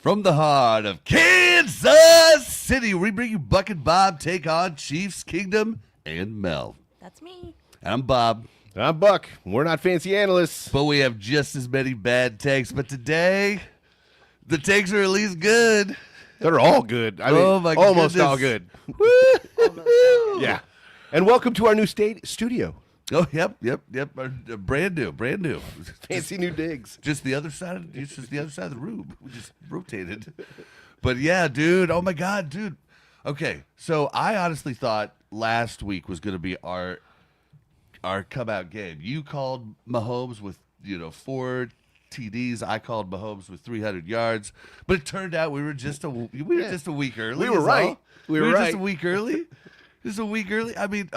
From the heart of Kansas City, we bring you Buck and Bob take on Chiefs Kingdom and Mel. That's me. And I'm Bob. I'm Buck. We're not fancy analysts. But we have just as many bad takes. But today, the takes are at least good. They're all good. I mean, almost goodness. all good. Yeah. And welcome to our new studio. Oh, yep. Brand new. Fancy new digs. Just the other side of the room. We just rotated. But yeah, dude. Oh my God, dude. Okay, so I honestly thought last week was going to be our come out game. You called Mahomes with 4 TDs. I called Mahomes with 300 yards. But it turned out we were just a week early. We were right. We were just a week early. Just a week early. I mean,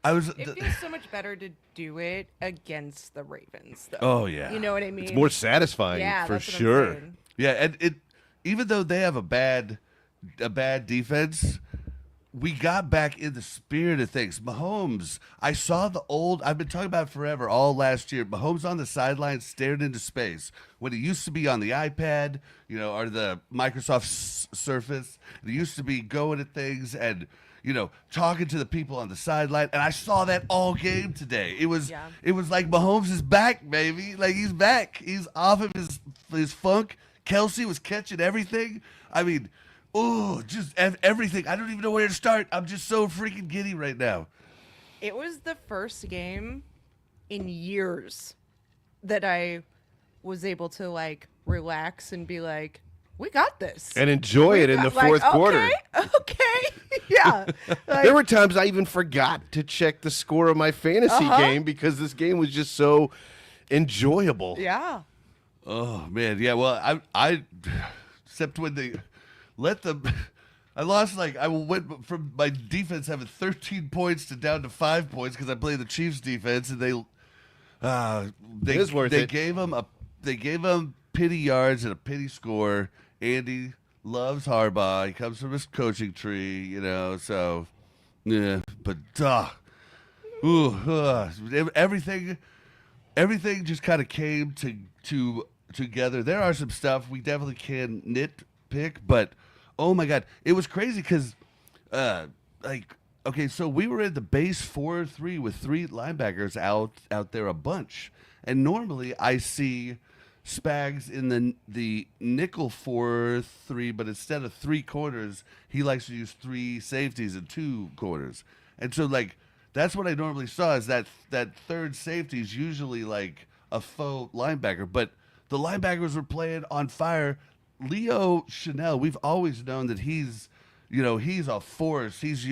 It feels so much better to do it against the Ravens, though. Oh yeah. You know what I mean? It's more satisfying, yeah, for that's what I'm sure. saying. Yeah, and it even though they have a bad defense, we got back in the spirit of things. Mahomes, I saw I've been talking about it forever, all last year. Mahomes on the sideline stared into space when he used to be on the iPad, or the Microsoft Surface. He used to be going at things and talking to the people on the sideline, and I saw that all game today. It was like Mahomes is back, baby. Like he's back. He's off of his funk. Kelsey was catching everything. I mean, just everything. I don't even know where to start. I'm just so freaking giddy right now. It was the first game in years that I was able to relax and be like, we got this. And enjoy it in the fourth quarter. Okay. Yeah. There were times I even forgot to check the score of my fantasy game because this game was just so enjoyable. Yeah. Oh man, yeah. Well, I except when they let them. I lost I went from my defense having 13 points to down to 5 points because I played the Chiefs defense, and they gave them pity yards and a pity score. Andy loves Harbaugh. He comes from his coaching tree, So yeah, but everything just kind of came together. There are some stuff we definitely can nitpick, but oh my God, it was crazy because, okay, so we were in the base 4-3 with 3 linebackers out there a bunch, and normally I see Spags in the nickel 4-3, but instead of 3 corners, he likes to use 3 safeties and 2 corners, and so that's what I normally saw is that third safety is usually a faux linebacker, but the linebackers were playing on fire. Leo Chanel, we've always known that he's a force. He's,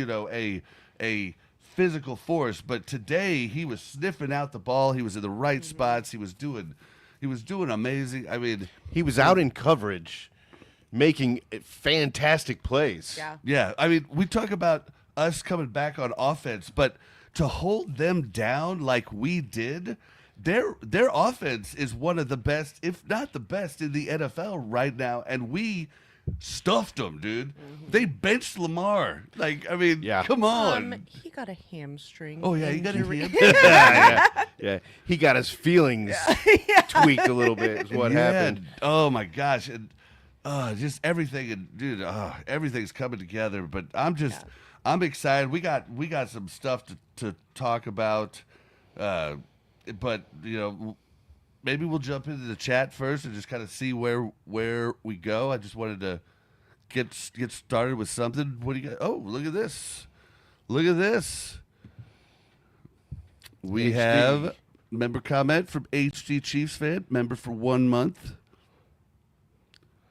a physical force. But today he was sniffing out the ball. He was in the right spots. He was doing amazing. I mean, He was out in coverage making fantastic plays. Yeah. yeah. I mean, we talk about us coming back on offense, but to hold them down like we did, their offense is one of the best, if not the best, in the NFL right now, and we stuffed them, dude. Mm-hmm. They benched Lamar. Come on. He got a hamstring. Oh yeah, he got a injury. Yeah. He got his feelings tweaked a little bit is what happened. Oh my gosh, and just everything, and dude, everything's coming together. But I'm excited. We got some stuff to talk about. But maybe we'll jump into the chat first and just kind of see where we go. I just wanted to get started with something. What do you got? Oh, look at this! Look at this! We have member comment from HD Chiefs fan, member for 1 month.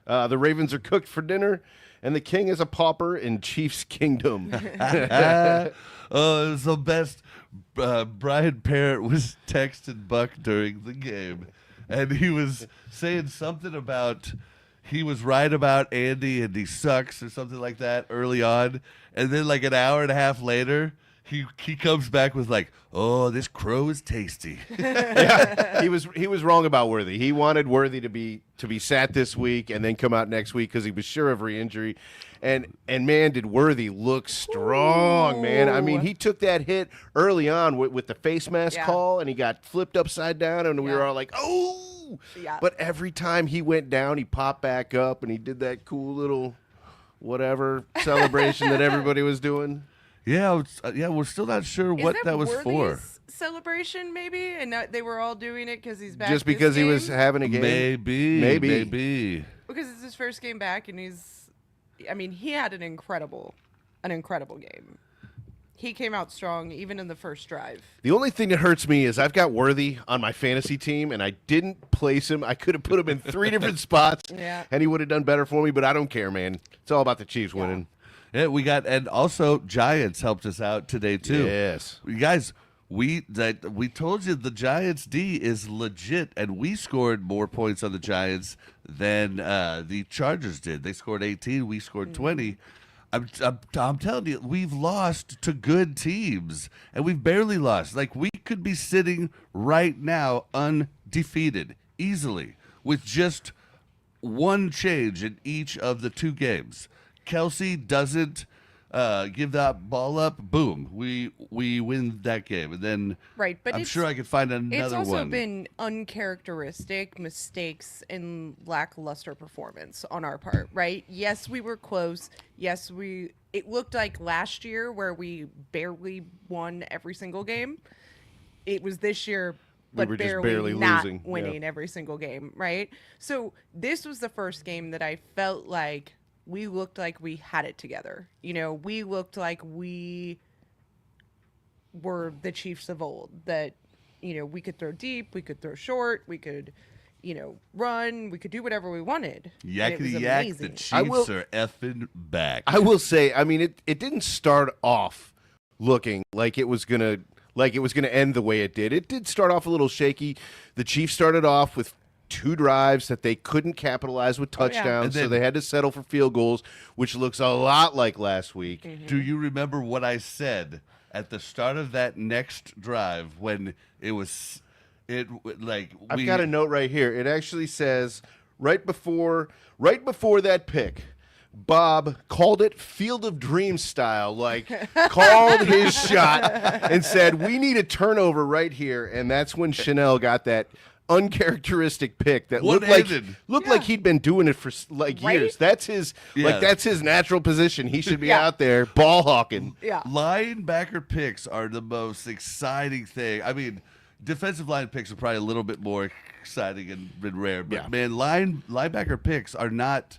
The Ravens are cooked for dinner, and the king is a pauper in Chiefs Kingdom. Oh, it was the best. Brian Parrott was texting Buck during the game, and he was saying something about he was right about Andy and he sucks or something like that early on, and then an hour and a half later, he comes back with oh, this crow is tasty. Yeah, he was wrong about Worthy. He wanted Worthy to be sat this week and then come out next week because he was sure of re-injury. And man, did Worthy look strong, man. I mean, he took that hit early on with the face mask call, and he got flipped upside down, and we were all like, oh. woo. Yeah. But every time he went down, he popped back up and he did that cool little whatever celebration that everybody was doing. Yeah, we're still not sure what Is that was for. Worthy's celebration, maybe? And not, they were all doing it because he's back. Just this because he was game? having a game. Maybe. Because it's his first game back, and he had an incredible game. He came out strong even in the first drive. The only thing that hurts me is I've got Worthy on my fantasy team, and I didn't place him. I could have put him in 3 different spots, and he would have done better for me, but I don't care, man. It's all about the Chiefs winning. Yeah, and also Giants helped us out today too. Yes. You guys, we told you the Giants D is legit, and we scored more points on the Giants than the Chargers did. They scored 18, we scored 20. I'm telling you, we've lost to good teams, and we've barely lost. Like, we could be sitting right now undefeated easily with just one change in each of the 2 games. Kelsey doesn't give that ball up. Boom, we win that game, and then but I'm sure I could find another one. It's also been uncharacteristic mistakes and lackluster performance on our part, right? Yes, we were close. Yes, it looked like last year where we barely won every single game. It was this year, but we were just barely not losing. winning every single game, right? So this was the first game that I felt like we looked like we had it together. We looked like we were the Chiefs of old, that, we could throw deep, we could throw short, we could, run, we could do whatever we wanted. Yakety yak, the Chiefs are effing back. I will say, I mean, it didn't start off looking like it was gonna end the way it did. It did start off a little shaky. The Chiefs started off with 2 drives that they couldn't capitalize with touchdowns, so they had to settle for field goals, which looks a lot like last week. Mm-hmm. Do you remember what I said at the start of that next drive when I've got a note right here. It actually says right before that pick, Bob called it Field of Dreams style, called his shot and said, "We need a turnover right here," and that's when Chanel got that uncharacteristic pick that looked like he'd been doing it for years. That's his that's his natural position. He should be out there ball hawking. Yeah. Linebacker picks are the most exciting thing. I mean, defensive line picks are probably a little bit more exciting and rare, but man, linebacker picks are not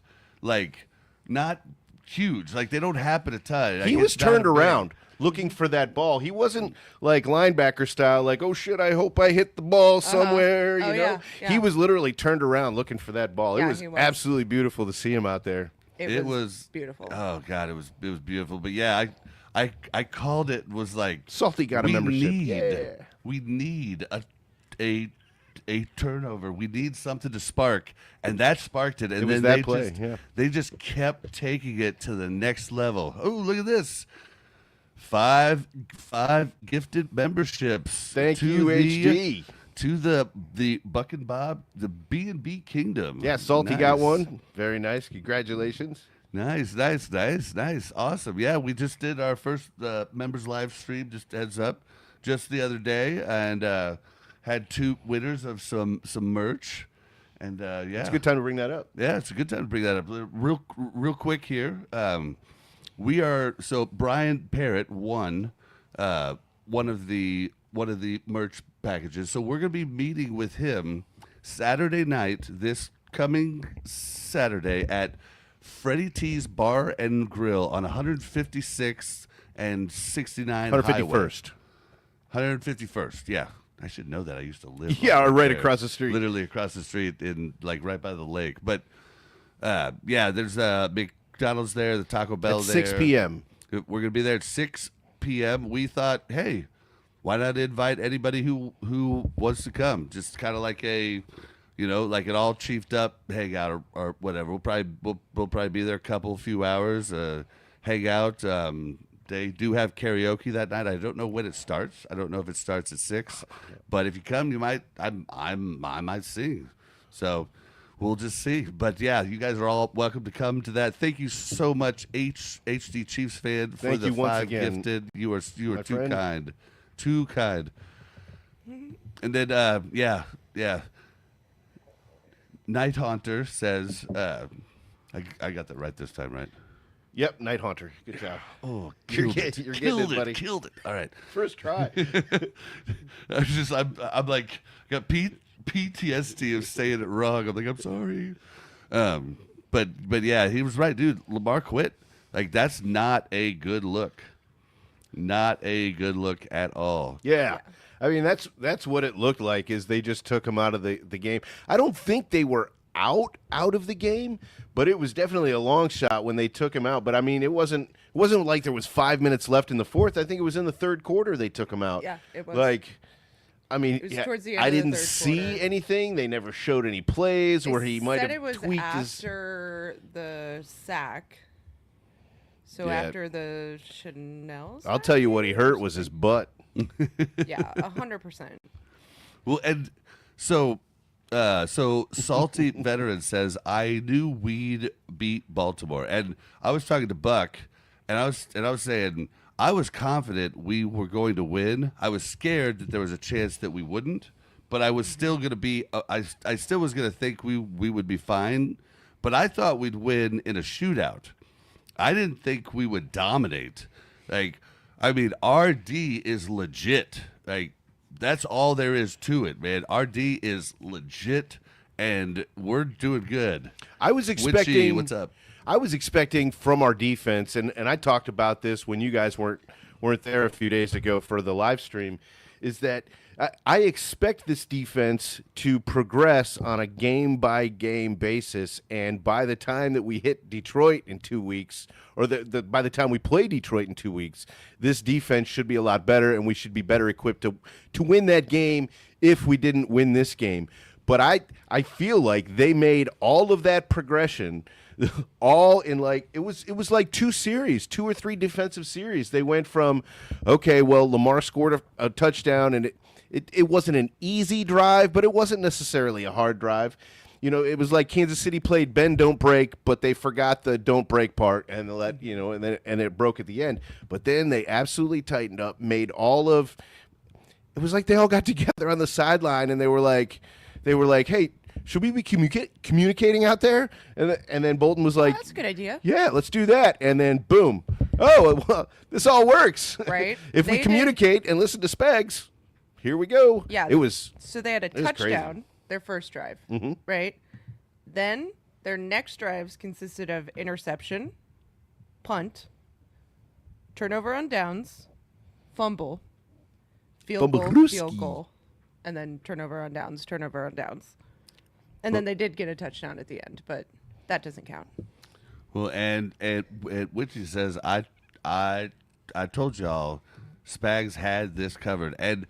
huge. They don't happen a ton. He was turned around looking for that ball. He wasn't like linebacker style, oh shit, I hope I hit the ball somewhere, you know. Yeah. He was literally turned around looking for that ball. Yeah, it was absolutely beautiful to see him out there. It was beautiful. Oh God, it was beautiful. But yeah, I called it, was like, Salty got a membership. We need a turnover. We need something to spark, and that sparked it. And then they just kept taking it to the next level. Oh, look at this. 5 gifted memberships. Thank you, HD. To the Buck and Bob, the B&B Kingdom. Yeah, Salty got one. Very nice. Congratulations. Nice. Awesome. Yeah, we just did our first members live stream, just heads up, just the other day, and had 2 winners of some merch. And it's a good time to bring that up. Yeah, it's a good time to bring that up. Real quick here. Brian Parrott won one of the merch packages. So we're going to be meeting with him Saturday night, this coming Saturday, at Freddie T's Bar and Grill on 156th and 69 151st. 151st, yeah. I should know that. I used to live right across the street. Literally across the street, right by the lake. But there's a McDonald's there, the Taco Bell at there. 6 p.m. We're going to be there at 6 p.m. We thought, hey, why not invite anybody who wants to come? Just kind of like an all chiefed up hangout or whatever. We'll probably be there a few hours, hang out. They do have karaoke that night. I don't know when it starts. I don't know if it starts at 6, but if you come, you might. I might sing. So we'll just see. But yeah, you guys are all welcome to come to that. Thank you so much, HD Chiefs fan, for Thank the you once 5 again, gifted. You are too friend. kind. Too kind. And then, Night Haunter says, I got that right this time, right? Yep, Night Haunter. Good job. Oh, You're killed it. getting Killed it, it, buddy. Killed it. All right. First try. I'm like, got PTSD of saying it wrong. I'm like, I'm sorry. But yeah, he was right, dude. Lamar quit. Like, that's not a good look. Not a good look at all. Yeah. I mean, that's what it looked like, is they just took him out of the game. I don't think they were out of the game, but it was definitely a long shot when they took him out. But I mean, it wasn't like there was 5 minutes left in the fourth. I think it was in the third quarter they took him out. Yeah, it was. Like, I mean, It was towards the end I of the didn't third see quarter. anything. They never showed any plays where he might said have it was tweaked his. after the sack. So Yeah. after the Chanel sack? I'll tell you what he hurt was his butt. Yeah, 100%. Well, and so Salty Veteran says, I knew we'd beat Baltimore. And I was talking to Buck, and I was saying I was confident we were going to win. I was scared that there was a chance that we wouldn't, but I was still going to be I still was going to think we would be fine, but I thought we'd win in a shootout. I didn't think we would dominate. Like, I mean, RD is legit. Like, that's all there is to it, man. RD is legit, and we're doing good. I was expecting. Witchy, what's up? I was expecting from our defense, and I talked about this when you guys weren't there a few days ago for the live stream, is that I expect this defense to progress on a game-by-game basis, and by the time that we hit Detroit in 2 weeks, or by the time we play Detroit in 2 weeks, this defense should be a lot better, and we should be better equipped to win that game if we didn't win this game. But I feel like they made all of that progression all in like it was like 2 or 3 defensive series. They went from, okay, well, Lamar scored a touchdown, and it wasn't an easy drive, but it wasn't necessarily a hard drive. You know, it was like Kansas City played bend don't break, but they forgot the don't break part, and and it broke at the end. But then they absolutely tightened up, made all of. It was like they all got together on the sideline, and they were like, hey, should we be communicating out there? And then Bolton was like, That's a good idea. yeah, let's do that. And then boom. Oh, well, this all works. Right. If we communicate and listen to Spags, here we go. Yeah. It was. So they had a was crazy. touchdown, their first drive, right? Then their next drives consisted of interception, punt, turnover on downs, fumble, field goal, and then turnover on downs. And then they did get a touchdown at the end, but that doesn't count. Well, and Witchy says, I told y'all Spags had this covered, and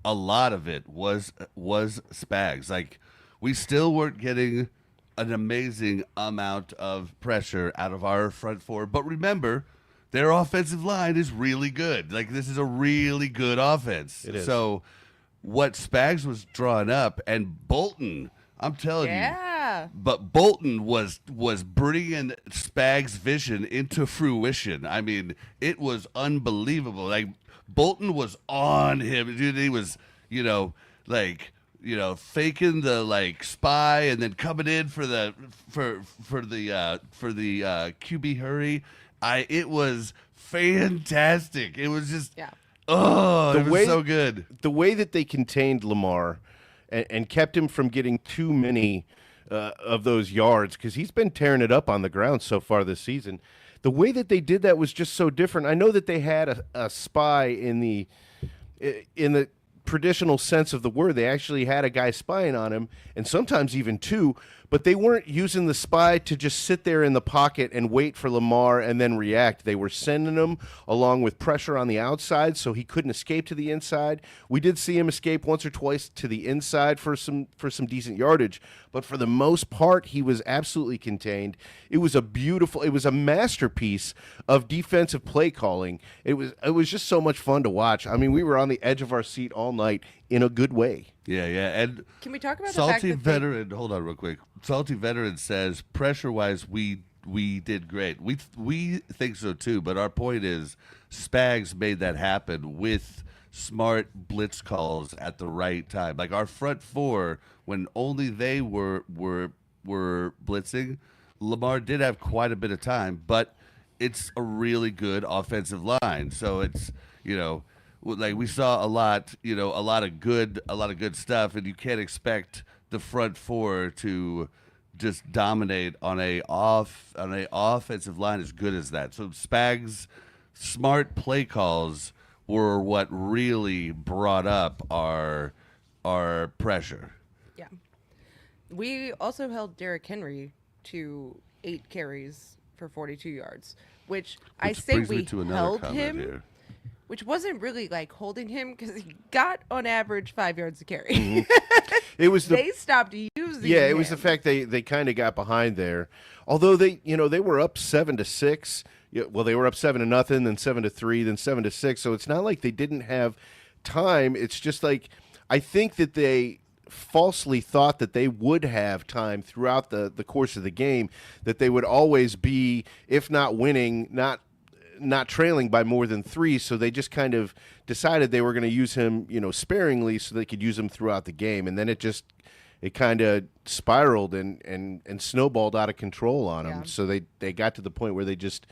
a lot of it was Spags. Like, we still weren't getting an amazing amount of pressure out of our front four, but remember, their offensive line is really good. Like, this is a really good offense. It is. So what Spags was drawing up, and Bolton, I'm telling you. Yeah. But Bolton was bringing Spags' vision into fruition. I mean, it was unbelievable. Like, Bolton was on him. Dude, he was, faking the like spy and then coming in for the QB hurry. It was fantastic. It was just it was so good. The way that they contained Lamar and kept him from getting too many of those yards, because he's been tearing it up on the ground so far this season. The way that they did that was just so different. I know that they had a spy in the traditional sense of the word. They actually had a guy spying on him, and sometimes even 2, but they weren't using the spy to just sit there in the pocket and wait for Lamar and then react. They were sending him along with pressure on the outside so he couldn't escape to the inside. We did see him escape once or twice to the inside for some decent yardage, but for the most part, he was absolutely contained. It was a masterpiece of defensive play calling. It was just so much fun to watch. I mean, we were on the edge of our seat all night in a good way. Yeah, and Can we talk about Salty the fact that Veteran, hold on real quick. Salty Veteran says, pressure-wise, we did great. We think so too, but our point is Spags made that happen with smart blitz calls at the right time. Like our front four, when only they were blitzing, Lamar did have quite a bit of time, but it's a really good offensive line. So it's, like we saw a lot, a lot of good stuff, and you can't expect the front four to just dominate on a offensive line as good as that. So Spags' smart play calls were what really brought up our pressure. Yeah. We also held Derrick Henry to 8 carries for 42 yards, which I say brings me we to another held comment him, here. which wasn't really like holding him because he got on average 5 yards a carry. Mm-hmm. It was they stopped using Yeah, it him. was the fact they kind of got behind there. Although they were up 7-6. Yeah, well, they were up 7-0, then 7-3, then 7-6. So it's not like they didn't have time. It's just like I think that they falsely thought that they would have time throughout the course of the game, that they would always be, if not winning, not trailing by more than 3. So they just kind of decided they were going to use him, sparingly, so they could use him throughout the game. And then it kind of spiraled and snowballed out of control on them. Yeah. So they got to the point where they just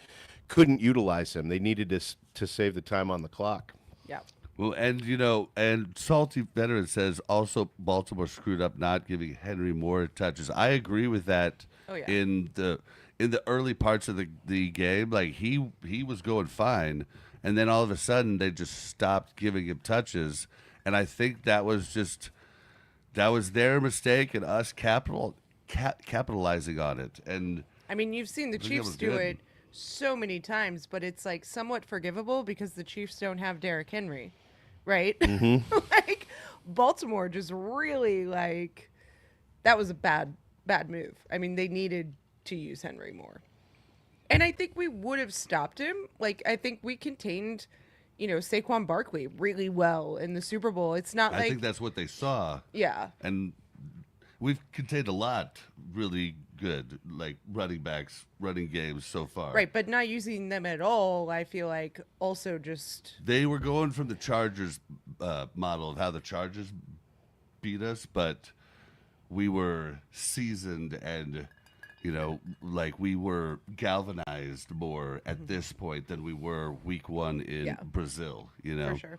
couldn't utilize him. They needed to save the time on the clock. Yeah. Well, and Salty Veteran says also Baltimore screwed up not giving Henry more touches. I agree with that. Oh, yeah. In the early parts of the game, like he was going fine, and then all of a sudden they just stopped giving him touches, and I think that was their mistake and us capitalizing on it. And I mean, you've seen the I think that Chiefs was do good. it so many times, but it's like somewhat forgivable because the Chiefs don't have Derrick Henry, right? Mm-hmm. Like Baltimore just really that was a bad move. I mean, they needed to use Henry more. And I think we would have stopped him. Like I think we contained, Saquon Barkley really well in the Super Bowl. It's not I think that's what they saw. yeah. And we've contained a lot really good, like running backs, running games so far. Right, but not using them at all, I feel like also just They were going from the Chargers model of how the Chargers beat us, but we were seasoned and, like we were galvanized more at this point than we were week 1 in Yeah. Brazil, for sure.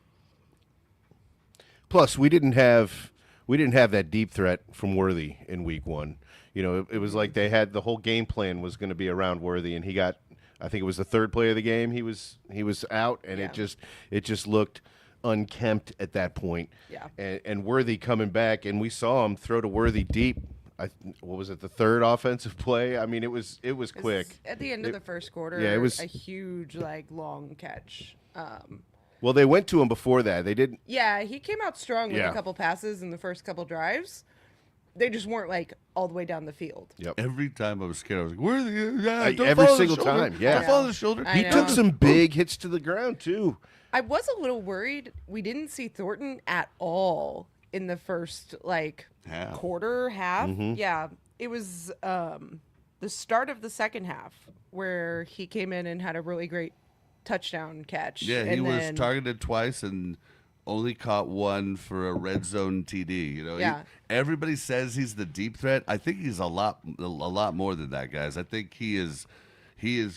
Plus, we didn't have that deep threat from Worthy in week 1. It was like they had the whole game plan was going to be around Worthy, and he got, I think it was the 3rd play of the game. He was out, and Yeah. it just looked unkempt at that point. Yeah. And Worthy coming back, and we saw him throw to Worthy deep. What was it, the 3rd offensive play? I mean, it was quick. At the end of the first quarter, yeah, it was a huge long catch. Well, they went to him before that. They didn't. Yeah, he came out strong with Yeah. a couple passes in the first couple drives. They just weren't all the way down the field. Yep. Every time I was scared, I was like, "Where are you?" Yeah, don't every follow the single shoulder. time, yeah. Don't follow the shoulder. I He know. took some big hits to the ground too. I was a little worried. We didn't see Thornton at all in the first Half. quarter half. Mm-hmm. Yeah, it was the start of the second half where he came in and had a really great touchdown catch. Yeah, he and was then, targeted twice and only caught one for a red zone TD. Yeah. Everybody says he's the deep threat. I think he's a lot more than that, guys. I think he is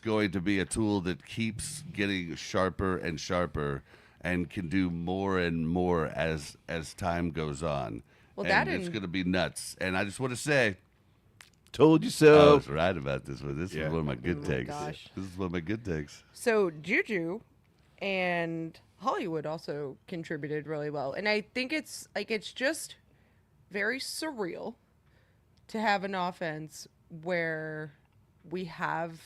going to be a tool that keeps getting sharper and sharper and can do more and more as time goes on. Well, and that it's and- going to be nuts. And I just want to say, Told you I so. was right about this one. This Yeah. is one of my good Oh my takes. gosh. This is one of my good takes. So Juju and Hollywood also contributed really well. And I think it's just very surreal to have an offense where we have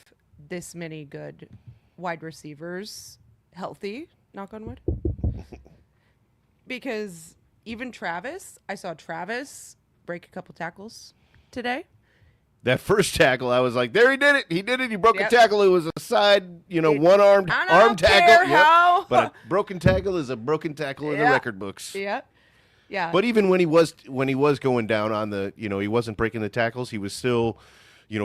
this many good wide receivers healthy, knock on wood. Because even Travis, I saw Travis break a couple tackles today. That first tackle, I was like, there he did it. He did it. He broke Yep. a tackle. It was a side, one-armed I arm don't tackle. care Yep. how. But a broken tackle is a broken tackle in the Yeah. record books. Yeah. Yeah. But even when he was going down on the, he wasn't breaking the tackles. He was still,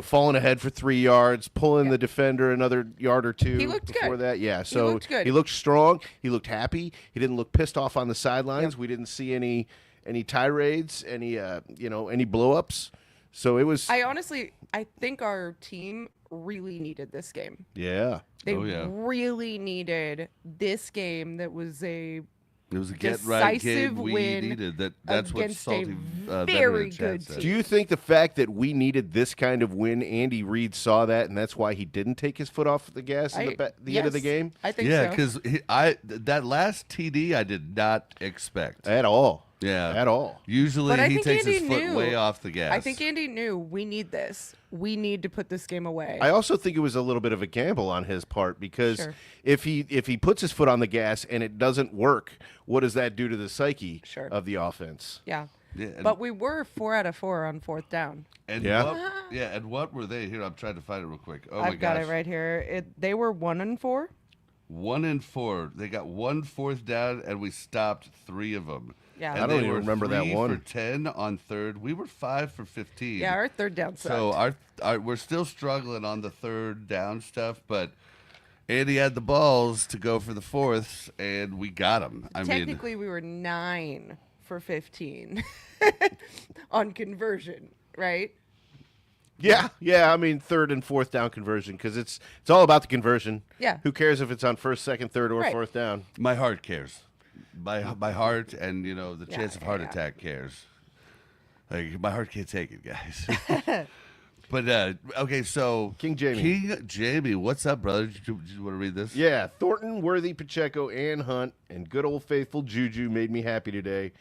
falling ahead for 3 yards, pulling the defender another yard or two. He looked before good. that. Yeah, so looked good. he looked strong. He looked happy. He didn't look pissed off on the sidelines. We didn't see any tirades, any blow-ups. So it was. I think our team really needed this game. Yeah. They really needed this game. That was a It was a get-right game decisive we win needed. That's what against Salty a very Veteran Chat good said. team. Do you think the fact that we needed this kind of win, Andy Reid saw that, and that's why he didn't take his foot off the gas at the end of the game? I think Yeah, so. because that last TD I did not expect. At all. Yeah. At all. Usually But I he think takes his Andy foot knew. way off the gas. I think Andy knew we need this. We need to put this game away. I also think it was a little bit of a gamble on his part because Sure. if he puts his foot on the gas and it doesn't work, what does that do to the psyche Sure. of the offense? Yeah. Yeah, and- But we were 4 out of 4 on 4th down. And Yeah. and what were they? Here, I'm trying to find it real quick. Oh my I've got gosh. it right here. They were 1 and 4. 1 and 4. They got 1 4th down, and we stopped 3 of them. Yeah. And I don't they even were remember that 3 one. for 10 on 3rd. We were 5 for 15. Yeah, our 3rd down sucked. So we're still struggling on the 3rd down stuff, but Andy had the balls to go for the 4th, and we got him. Technically, we were 9 for 15 on conversion, right? Yeah. I mean, 3rd and 4th down conversion because it's all about the conversion. Yeah. Who cares if it's on 1st, 2nd, 3rd, or Right. 4th down? my heart cares. My heart and the chance of heart yeah. attack cares. Like my heart can't take it, guys. But okay, so King Jamie. What's up, brother? Did you want to read this? Yeah, Thornton, Worthy, Pacheco, and Hunt, and good old faithful Juju made me happy today.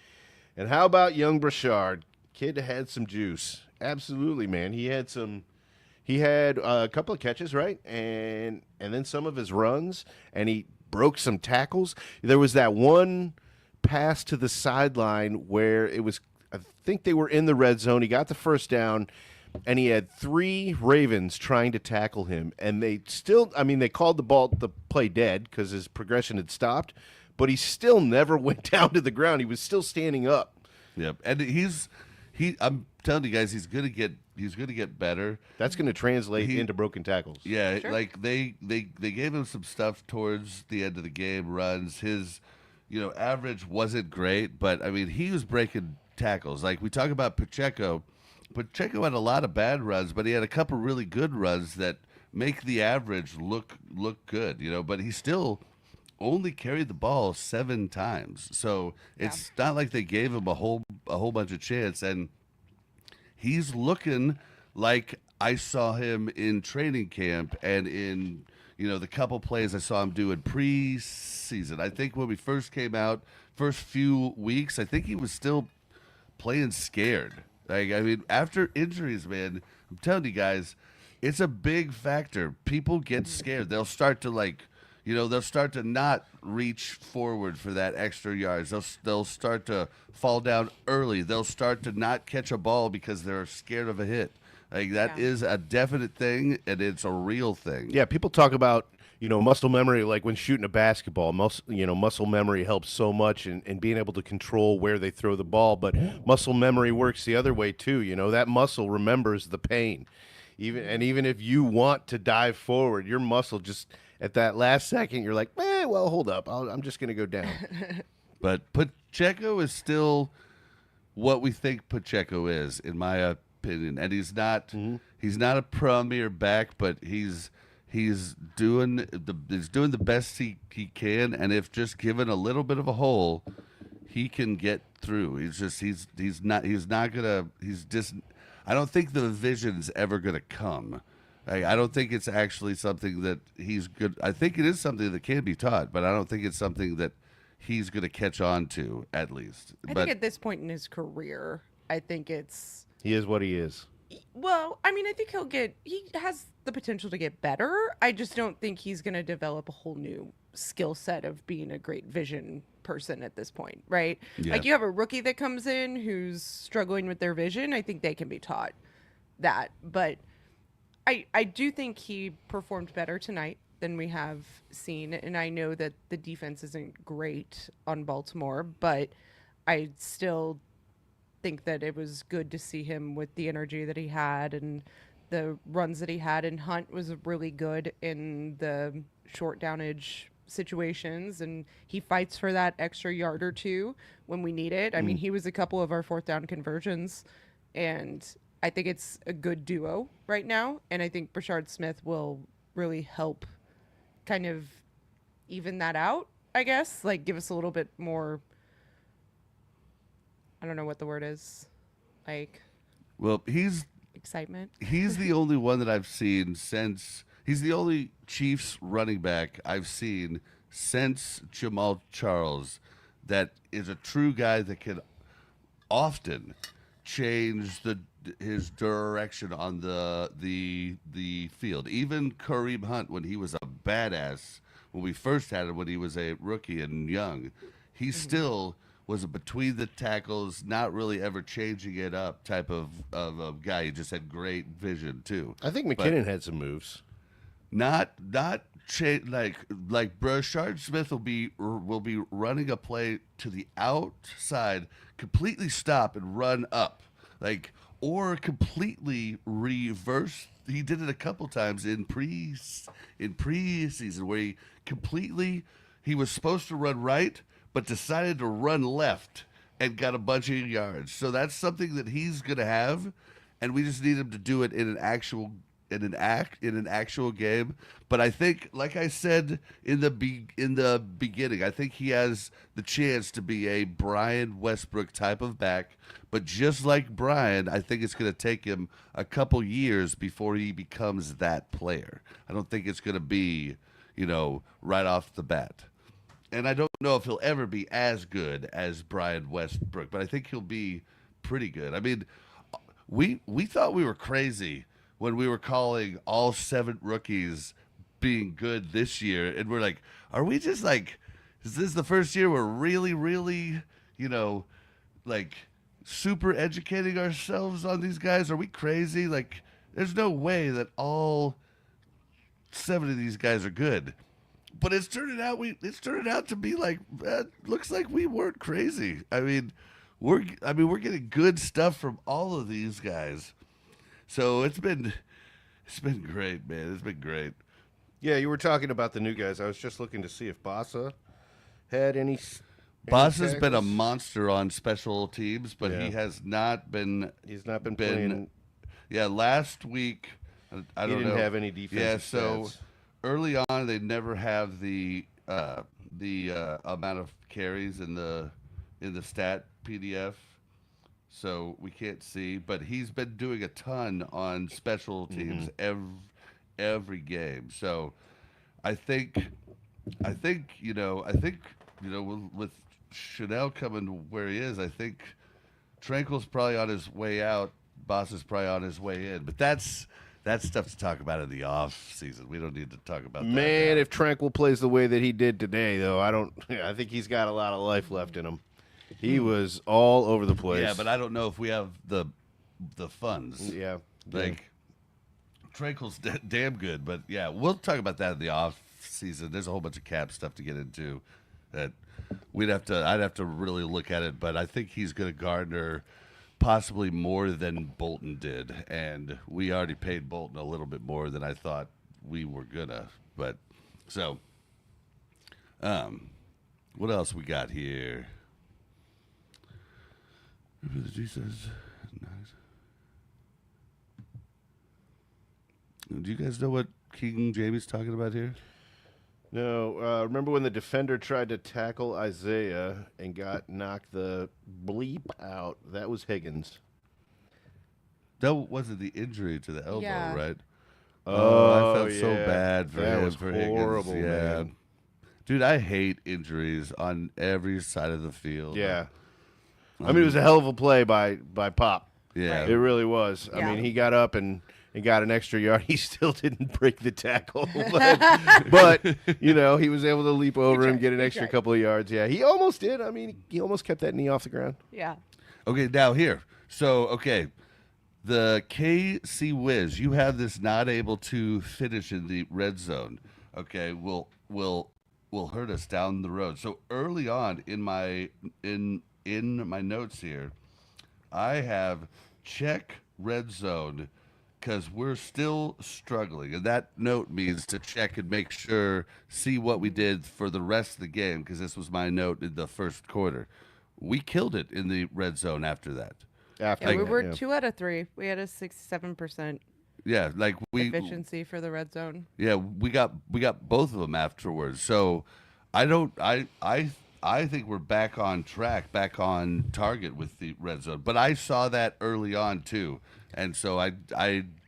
And how about young Brashard? Kid had some juice. Absolutely, man. He had a couple of catches, right? And then some of his runs, and he broke some tackles. There was that one pass to the sideline where I think they were in the red zone. He got the first down, and he had 3 Ravens trying to tackle him. And they called the play dead because his progression had stopped, but he still never went down to the ground. He was still standing up. Yep. And I'm telling you guys, he's gonna get better. That's going to translate into broken tackles. Yeah, Sure. like they gave him some stuff towards the end of the game. Runs his, average wasn't great, but I mean he was breaking tackles. Like we talk about Pacheco. Pacheco had a lot of bad runs, but he had a couple really good runs that make the average look good. But he still only carried the ball 7 times, so it's not like they gave him a whole bunch of chance. And he's looking like I saw him in training camp and in the couple plays I saw him do in preseason. I think when we first came out, first few weeks, I think he was still playing scared. Like I mean, after injuries, man, I'm telling you guys, it's a big factor. People get scared. They'll start to they'll start to not reach forward for that extra yards. They'll start to fall down early. They'll start to not catch a ball because they're scared of a hit. Like that is a definite thing, and it's a real thing. Yeah, people talk about muscle memory, like when shooting a basketball. Muscle memory helps so much in being able to control where they throw the ball. But muscle memory works the other way too. That muscle remembers the pain. Even if you want to dive forward, your muscle just at that last second, you're like, well, hold up, I'm just going to go down. But Pacheco is still what we think Pacheco is, in my opinion, and he's not a premier back, but he's doing the best he can, and if just given a little bit of a hole, he can get through. I don't think the vision's ever gonna come. I don't think it's actually something that he's good. I think it is something that can be taught, but I don't think it's something that he's going to catch on to, at least. I think at this point in his career, I think it's... He is what he is. Well, I mean, I think he has the potential to get better. I just don't think he's going to develop a whole new skill set of being a great vision person at this point, right? Yeah. Like you have a rookie that comes in who's struggling with their vision. I think they can be taught that, but I do think he performed better tonight than we have seen, and I know that the defense isn't great on Baltimore, but I still think that it was good to see him with the energy that he had and the runs that he had, and Hunt was really good in the short downage situations, and he fights for that extra yard or two when we need it. I mean, he was a couple of our fourth down conversions, and I think it's a good duo right now, and I think Brashard Smith will really help kind of even that out, I guess, like give us a little bit more, I don't know what the word is, like Well, he's excitement. the only one that I've seen since he's the only Chiefs running back I've seen since Jamal Charles that is a true guy that can often change his direction on the field. Even Kareem Hunt, when he was a badass, when we first had him, when he was a rookie and young, he still was a between the tackles, not really ever changing it up type of a guy. He just had great vision too. I think But McKinnon had some moves. not like Brashard Smith will be running a play to the outside, completely stop and run up, like, or completely reverse. He did it a couple times in preseason where he was supposed to run right but decided to run left and got a bunch of yards. So that's something that he's going to have, and we just need him to do it in an actual game. But I think, like I said in the beginning, I think he has the chance to be a Brian Westbrook type of back. But just like Brian, I think it's going to take him a couple years before he becomes that player. I don't think it's going to be, right off the bat. And I don't know if he'll ever be as good as Brian Westbrook, but I think he'll be pretty good. I mean, we thought we were crazy when we were calling all 7 rookies being good this year, and we're like, are we just like, is this the first year we're really, really, like super educating ourselves on these guys? Are we crazy? Like, there's no way that all 7 of these guys are good. But it's turning out to be like, looks like we weren't crazy. I mean, we're getting good stuff from all of these guys. So it's been great, man. It's been great. Yeah, you were talking about the new guys. I was just looking to see if Bassa had any. Boss has been a tackles. monster on special teams, but Yeah. he has not been. He's not been playing. Yeah, last week I He don't didn't know. have any defensive Yeah, so stats. early on they never have the amount of carries in the stat PDF, so we can't see. But he's been doing a ton on special teams every game. So I think with Chanel coming where he is, I think Tranquil's probably on his way out. Boss is probably on his way in. But that's stuff to talk about in the off season. We don't need to talk about that. Man, now. if Tranquil plays the way that he did today, though, I think he's got a lot of life left in him. He was all over the place. Yeah, but I don't know if we have the funds. Yeah. Like Tranquil's damn good, but yeah, we'll talk about that in the off season. There's a whole bunch of cap stuff to get into that I'd have to really look at it, but I think he's going to garner possibly more than Bolton did, and we already paid Bolton a little bit more than I thought we were gonna. But so, what else we got here? Jesus, nice. Do you guys know what King Jamie's talking about here? No, remember when the defender tried to tackle Isaiah and got knocked the bleep out? That was Higgins. That wasn't the injury to the elbow, Yeah. right? Oh, I felt so yeah. bad for That him. was for horrible, Higgins. Yeah. man. Dude, I hate injuries on every side of the field. Yeah. I mean, it was a hell of a play by Pop. Yeah. It really was. I Yeah. mean, he got up and got an extra yard. He still didn't break the tackle. But he was able to leap over and tried, get an he extra tried. couple of yards. Yeah, he almost did. I mean, he almost kept that knee off the ground. Yeah. Okay, now here. So, okay. The KC Wiz, you have this not able to finish in the red zone. Okay, will hurt us down the road. So early on in my notes here, I have check red zone because we're still struggling. And that note means to check and make sure, see what we did for the rest of the game, because this was my note in the first quarter. We killed it in the red zone after that. After Yeah, we that, were yeah. 2 out of 3. We had a 67% Yeah, like efficiency for the red zone. yeah, we got both of them afterwards. So I think we're back on track, back on target with the red zone. But I saw that early on too. And so I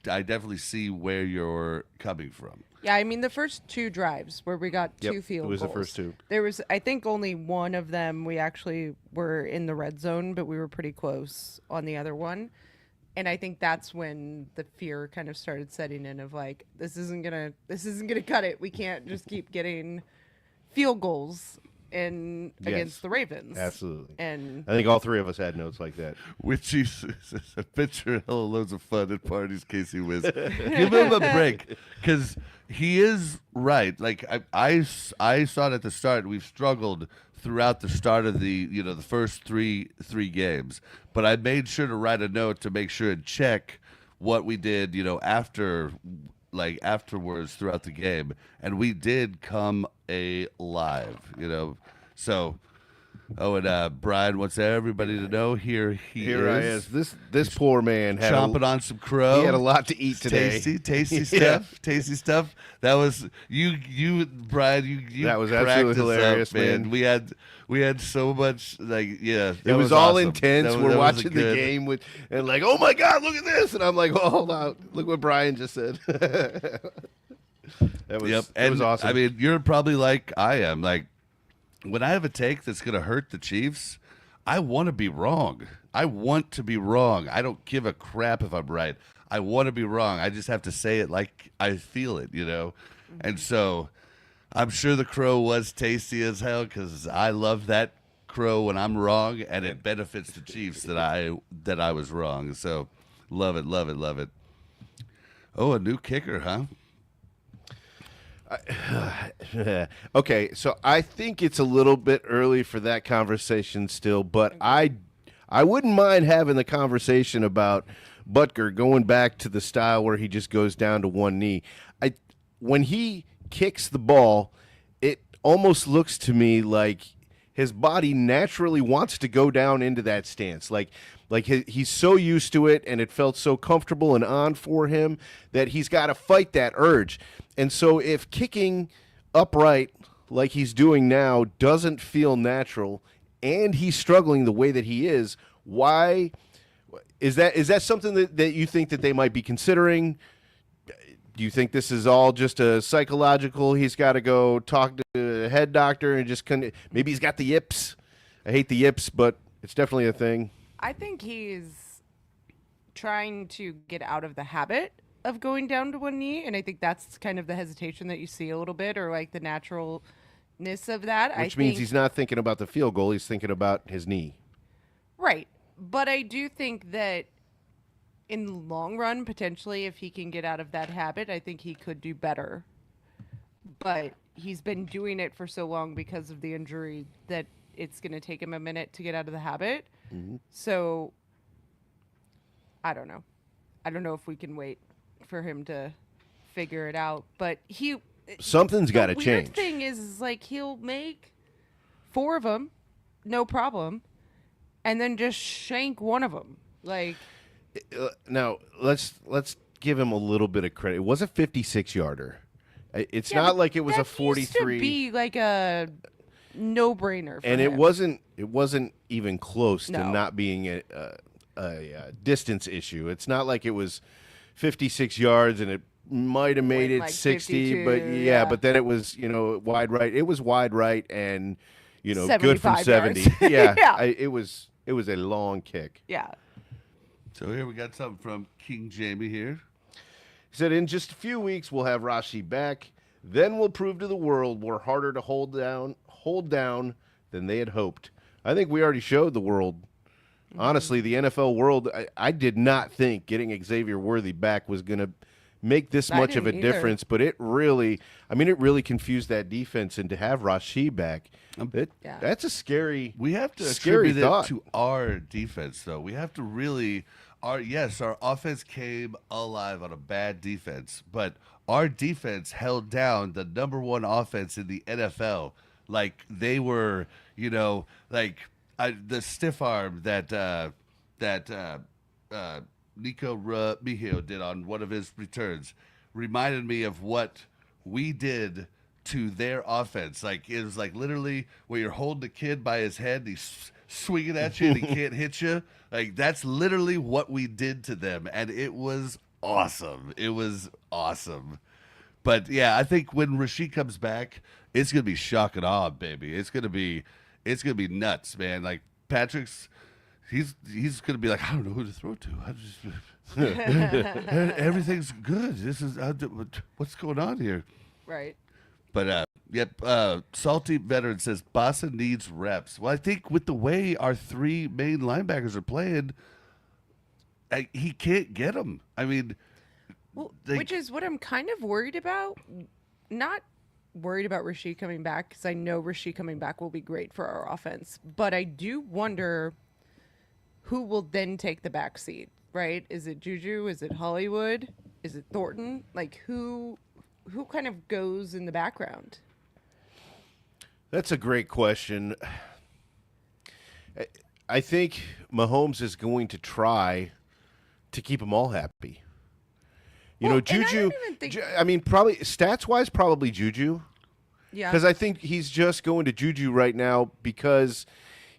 definitely see where you're coming from. Yeah, I mean the first 2 drives where we got Yep, 2 field it was the goals. first 2. There was, I think, only one of them we actually were in the red zone, but we were pretty close on the other one. And I think that's when the fear kind of started setting in of like, this isn't gonna cut it. We can't just keep getting field goals against the Ravens. Absolutely. And I think all 3 of us had notes like that. Which is a picture of hella loads of fun at parties, Casey Wiz. Give him a break, because he is right. Like I saw it at the start. We've struggled throughout the start of the the first three games, but I made sure to write a note to make sure and check what we did afterwards throughout the game, and we did come alive. So. Oh, and Brian wants everybody to know here Here I is. This poor man had chomping on some crow. He had a lot to eat today. Tasty Yeah. stuff. Tasty stuff. That was you, Brian. You That was cracked absolutely us hilarious, up, man. man. We had so much It that was all awesome. intense. That We're was watching the good. game and like, oh my God, look at this, and I'm like, oh, hold on, look what Brian just said. That was Yep, it was awesome. I mean, you're probably like I am. Like when I have a take that's gonna hurt the Chiefs, I want to be wrong. I want to be wrong. I don't give a crap if I'm right. I want to be wrong. I just have to say it like I feel it, And so I'm sure the crow was tasty as hell because I love that crow when I'm wrong, and it benefits the Chiefs that I was wrong. So love it, love it, love it. Oh, a new kicker, huh? Okay, so I think it's a little bit early for that conversation still, but I wouldn't mind having the conversation about Butker going back to the style where he just goes down to one knee. When he kicks the ball, it almost looks to me like his body naturally wants to go down into that stance. Like he's so used to it, and it felt so comfortable and on for him that he's got to fight that urge. And so if kicking upright like he's doing now doesn't feel natural, and he's struggling the way that he is, why is that something that you think that they might be considering? Do you think this is all just a psychological? He's got to go talk to a head doctor and just maybe he's got the yips. I hate the yips, but it's definitely a thing. I think he's trying to get out of the habit of going down to one knee, and I think that's kind of the hesitation that you see a little bit, or like the naturalness of that. Which means he's not thinking about the field goal; he's thinking about his knee. Right, but I do think that in the long run, potentially, if he can get out of that habit, I think he could do better. But he's been doing it for so long because of the injury that it's going to take him a minute to get out of the habit. Mm-hmm. So I don't know if we can wait for him to figure it out. But something's got to the change. weird thing is like he'll make 4 of them, no problem, and then just shank one of them. Like now, let's give him a little bit of credit. It was a 56-yarder. It's yeah, not but like it was that a 43. Used to be like a no-brainer. For And him. it wasn't even close to No. not being a distance issue. It's not like it was 56 yards and it might have made Went it like 60, 52, but yeah. but then it was wide right. It was wide right and good from 75 70. yards. Yeah, Yeah. it was a long kick. Yeah. So here we got something from King Jamie here. He said, in just a few weeks, we'll have Rashi back. Then we'll prove to the world we're harder to hold down than they had hoped. I think we already showed the world. Honestly, the NFL world, I did not think getting Xavier Worthy back was going to make this much of a didn't either. difference, but it really confused that defense, and to have Rashi back, that's a scary We have to scary attribute thought. it to our defense, though. We have to really our offense came alive on a bad defense, but our defense held down the number one offense in the NFL. Like they were, the stiff arm that Nico Mihio did on one of his returns reminded me of what we did to their offense. Like it was like literally where you're holding the kid by his head, and he's swinging at you, and he can't hit you. Like that's literally what we did to them, and it was awesome. It was awesome. But yeah, I think when Rasheed comes back, it's gonna be shock and awe, baby. It's gonna be nuts, man. Like Patrick's. He's gonna be like, I don't know who to throw to. I just everything's good. This is what's going on here. Right. But Salty Veteran says Boston needs reps. Well, I think with the way our three main linebackers are playing, he can't get them. I mean, Well, which is what I'm kind of worried about. Not worried about Rasheed coming back because I know Rasheed coming back will be great for our offense. But I do wonder who will then take the back seat, right? Is it Juju? Is it Hollywood? Is it Thornton? Like who kind of goes in the background? That's a great question. I think Mahomes is going to try to keep them all happy. You know, Juju. And I don't even think... I mean, probably stats-wise, probably Juju. Yeah. Because I think he's just going to Juju right now because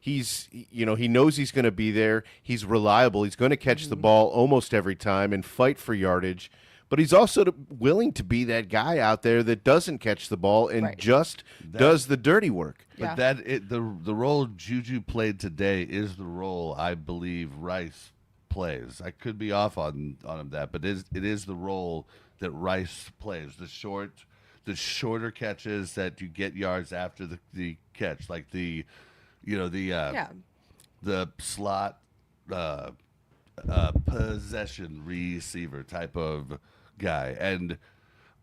he knows he's going to be there. He's reliable. He's going to catch the ball almost every time and fight for yardage. But he's also willing to be that guy out there that doesn't catch the ball and just does the dirty work. But the role Juju played today is the role I believe Rice plays. I could be off on him that, but it is the role that Rice plays. The shorter catches that you get yards after the catch, like the slot possession receiver type of guy, and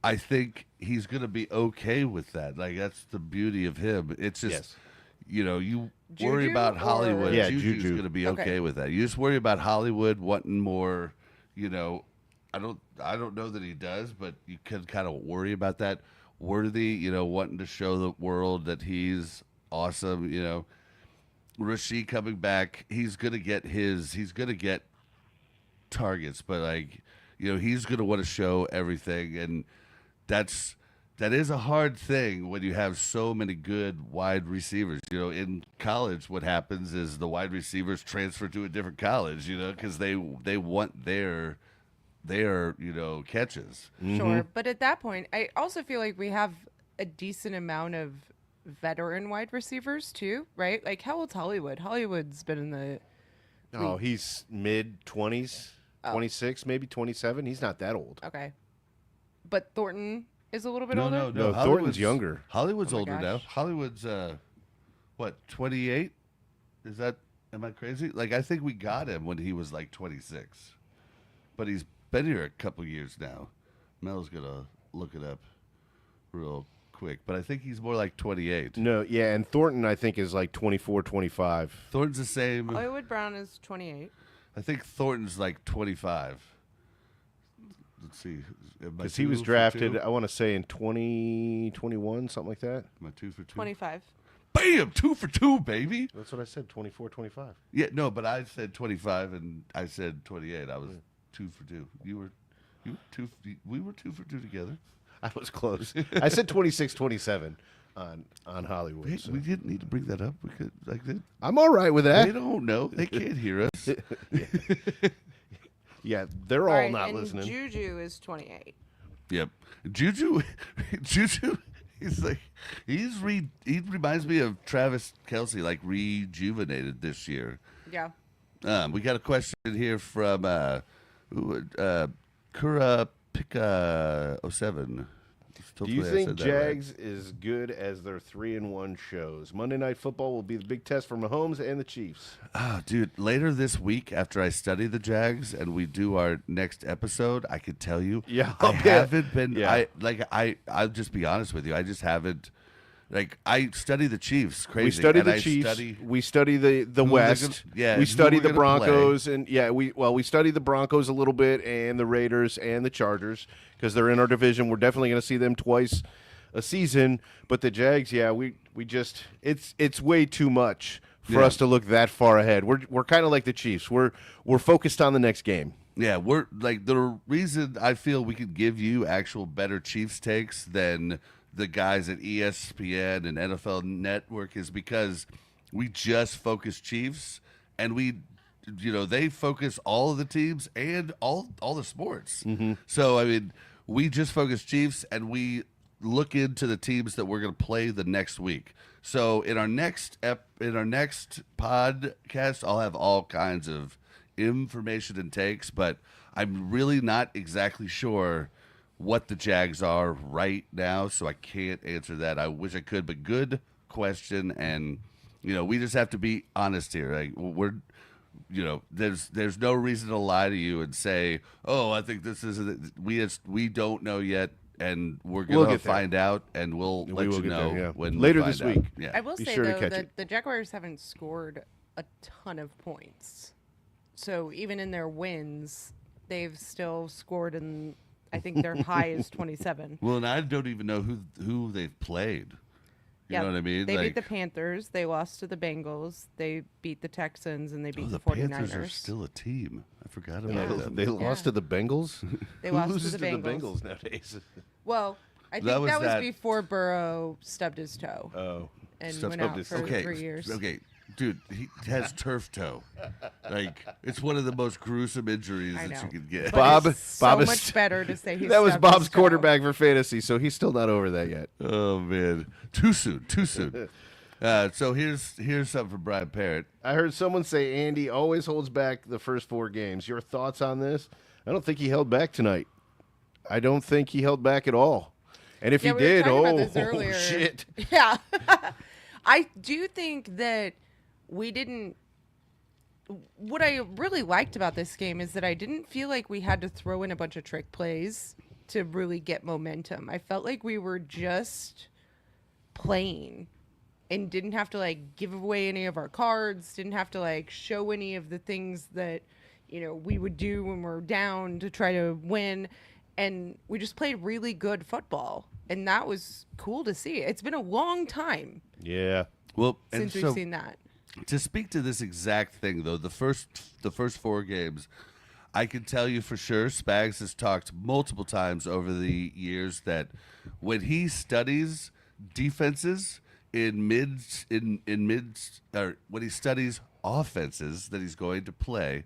I think he's going to be okay with that. Like that's the beauty of him. It's just you worry Juju about Hollywood. Yeah, Juju's Juju. going to be okay with that. You just worry about Hollywood wanting more. I don't know that he does, but you can kind of worry about that. Worthy, wanting to show the world that he's awesome. Rasheed coming back, he's gonna get targets, but he's gonna want to show everything, and that is a hard thing when you have so many good wide receivers. In college, what happens is the wide receivers transfer to a different college, because they want their catches. Sure. But at that point, I also feel like we have a decent amount of veteran wide receivers too, right? Like how old's Hollywood? Hollywood's been in the Oh, he's mid-20s, 26, maybe 27. He's not that old. Okay. But Thornton is a little bit No, older? No, Thornton's younger. Hollywood's Oh my older gosh. now. Hollywood's 28? Am I crazy? Like I think we got him when he was like 26. But he's been here a couple years now. Mel's gonna look it up real quick, but I think he's more like 28. No, yeah, and Thornton I think is like 24, 25. Thornton's the same. Hollywood Brown is 28. I think Thornton's like 25. Let's see. Because he was drafted, I want to say in 2021, something like that. Am I 2 for 2? 25. Bam! 2 for 2, baby. That's what I said, 24, 25. Yeah, no, but I said 25 and I said 28. I was 2 for 2. You were 2. We were 2 for 2 together. I was close. I said 26, 27 on Hollywood. Hey, So. we didn't need to bring that up. We could I'm all right with they that. don't know. They can't hear us. Yeah, they're all right, not and listening. Juju is 28. Yep. Juju, he's like, he reminds me of Travis Kelce, like rejuvenated this year. Yeah. We got a question here from Kura Pika 07. Do you think Jags is good as their 3-1 shows? Monday Night Football will be the big test for Mahomes and the Chiefs. Oh, dude, later this week after I study the Jags and we do our next episode, I could tell you. Yeah. I haven't been Yeah. I'll just be honest with you. I just haven't like I study the Chiefs crazy. We study and the I Chiefs. Study We study the they're West. gonna- we who study we're the gonna play. Broncos, and we study the Broncos a little bit, and the Raiders and the Chargers because they're in our division. We're definitely going to see them twice a season. But the Jags, we just it's way too much for us to look that far ahead. We're kind of like the Chiefs. We're focused on the next game. Yeah, we're like the reason I feel we could give you actual better Chiefs takes than the guys at ESPN and NFL Network is because we just focus Chiefs and they focus all of the teams and all the sports. So I mean, we just focus Chiefs and we look into the teams that we're going to play the next week. So in our next podcast, I'll have all kinds of information and takes, but I'm really not exactly sure what the Jags are right now, so I can't answer that. I wish I could, but good question, and we just have to be honest here. Like there's no reason to lie to you and say, "Oh, I think this is." We don't know yet, and we'll get there. find out, and we'll let you know when later we this find week. out. Yeah. I will Be say sure to though catch that it. the Jaguars haven't scored a ton of points, so even in their wins, they've still scored in. I think their high is 27. Well, and I don't even know who they've played. You know what I mean? They Like, beat the Panthers. They lost to the Bengals. They beat the Texans, and they beat the the 49ers. Panthers are still a team. I forgot about Yeah. them. They lost to the Bengals. They Who lost loses to the Bengals. nowadays? Well, I think That was that was that- before Burrow stubbed his toe Oh, and stubbed went out his for toe. Okay, 3 years. okay, dude, he has turf toe. Like it's one of the most gruesome injuries I that know. you could get. But Bob- it's so Bob is- much better to say he that was stubbed Bob's his toe. quarterback for fantasy, so he's still not over that yet. Oh man, too soon. So here's something from Brian Parrott. I heard someone say Andy always holds back the first 4 games. Your thoughts on this? I don't think he held back tonight. I don't think he held back at all. And if Yeah, he we were did, talking about oh this earlier. shit. Yeah. I do think that we didn't. What I really liked about this game is that I didn't feel like we had to throw in a bunch of trick plays to really get momentum. I felt like we were just playing and didn't have to give away any of our cards, didn't have to show any of the things that we would do when we're down to try to win, and we just played really good football, and that was cool to see. It's been a long time Yeah. Well, since and we've so seen that. to speak to this exact thing though, the first 4 games, I can tell you for sure, Spags has talked multiple times over the years that when he studies defenses when he studies offenses that he's going to play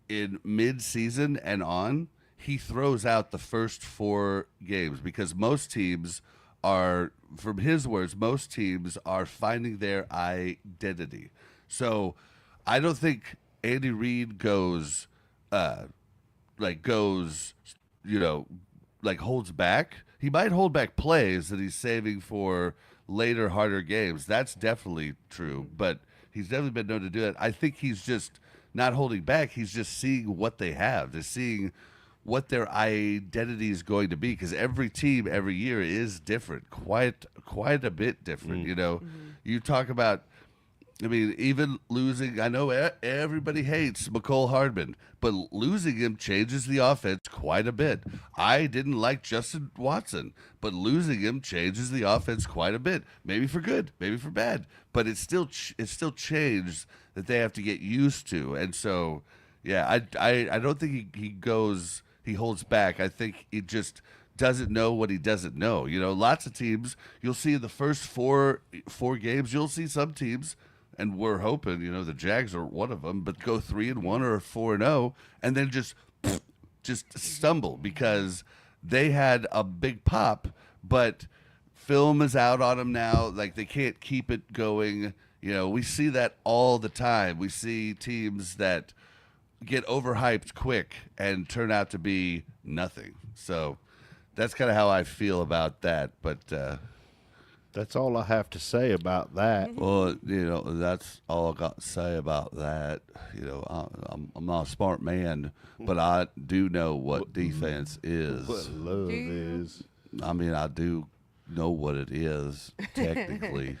in mid-season and on, he throws out the first 4 games because most teams are, from his words, most teams are finding their identity. So I don't think Andy Reid holds back. He might hold back plays that he's saving for later, harder games. That's definitely true, but he's definitely been known to do that. I think he's just not holding back. He's just seeing what they have. They're seeing what their identity is going to be because every team every year is different, quite a bit different. You talk about, I mean, even losing, I know everybody hates McCole Hardman, but losing him changes the offense quite a bit. I didn't like Justin Watson, but losing him changes the offense quite a bit. Maybe for good, maybe for bad, but it's still change that they have to get used to. And so, yeah, I don't think he holds back. I think he just doesn't know what he doesn't know. Lots of teams, you'll see in the first four games, you'll see some teams, and we're hoping, the Jags are one of them, but go 3-1 or 4-0, and then just stumble because they had a big pop, but film is out on them now. Like they can't keep it going. We see that all the time. We see teams that get overhyped quick and turn out to be nothing. So that's kind of how I feel about that. But That's all I have to say about that. well, that's all I got to say about that. I'm not a smart man, but I do know what defense is. What love Do you? is. I mean, I do know what it is technically.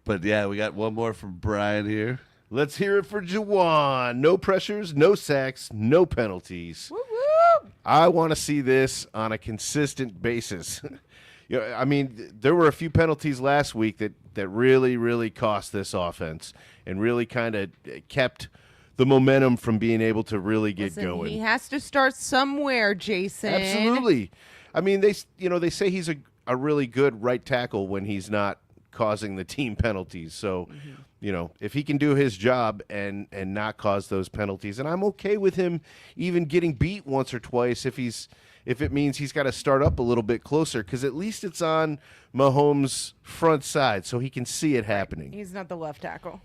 But yeah, we got one more from Brian here. Let's hear it for Juwan. No pressures, no sacks, no penalties. Woo woo! I want to see this on a consistent basis. I mean, there were a few penalties last week that really, really cost this offense and really kind of kept the momentum from being able to really get going. He has to start somewhere, Jason. Absolutely. I mean, they say he's a really good right tackle when he's not causing the team penalties. So, if he can do his job and not cause those penalties, and I'm okay with him even getting beat once or twice if it means he's got to start up a little bit closer, because at least it's on Mahomes' front side so he can see it happening. He's not the left tackle.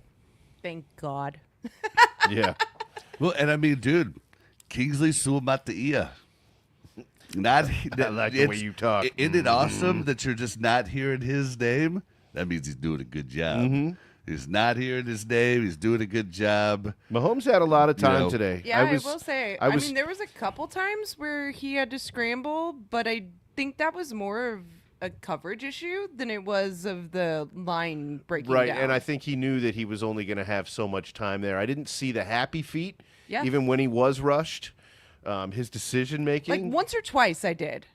Thank God. Yeah. Well, and I mean, dude, Kingsley Suamataia. Not I like the way you talk. Isn't it awesome that you're just not hearing his name? That means he's doing a good job. He's not hearing his name. He's doing a good job. Mahomes had a lot of time today. Yeah, I will say. I mean, there was a couple times where he had to scramble, but I think that was more of a coverage issue than it was of the line breaking right, down. and I think he knew that he was only going to have so much time there. I didn't see the happy feet, Yeah. even when he was rushed. His decision making, like once or twice, I did.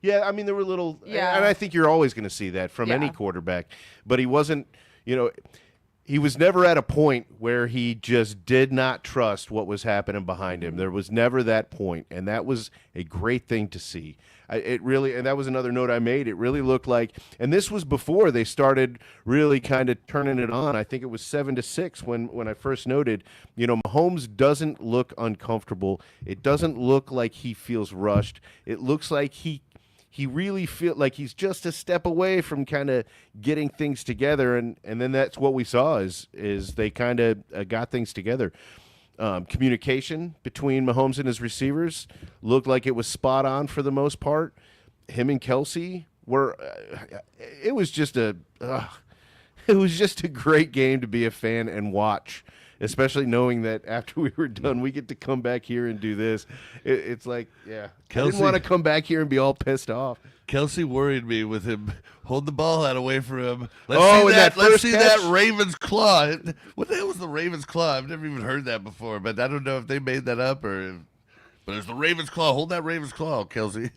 yeah, I mean there were little, Yeah. and I think you're always going to see that from any Yeah. quarterback. But he wasn't, he was never at a point where he just did not trust what was happening behind him. There was never that point, and that was a great thing to see. It really, and that was another note I made. It really looked like, and this was before they started really kind of turning it on. I think it was 7-6 when I first noted, Mahomes doesn't look uncomfortable. It doesn't look like he feels rushed. It looks like he really feel like he's just a step away from kind of getting things together, and then that's what we saw is they kind of got things together. Communication between Mahomes and his receivers looked like it was spot on for the most part. Him and Kelsey were. It was just a great game to be a fan and watch, especially knowing that after we were done, we get to come back here and do this. It's like, yeah, Kelsey, I didn't want to come back here and be all pissed off. Kelsey worried me with him. Hold the ball out away from him. Let's see that Ravens claw. What the hell was the Ravens claw? I've never even heard that before, but I don't know if they made that up but it's the Ravens claw. Hold that Ravens claw, Kelsey.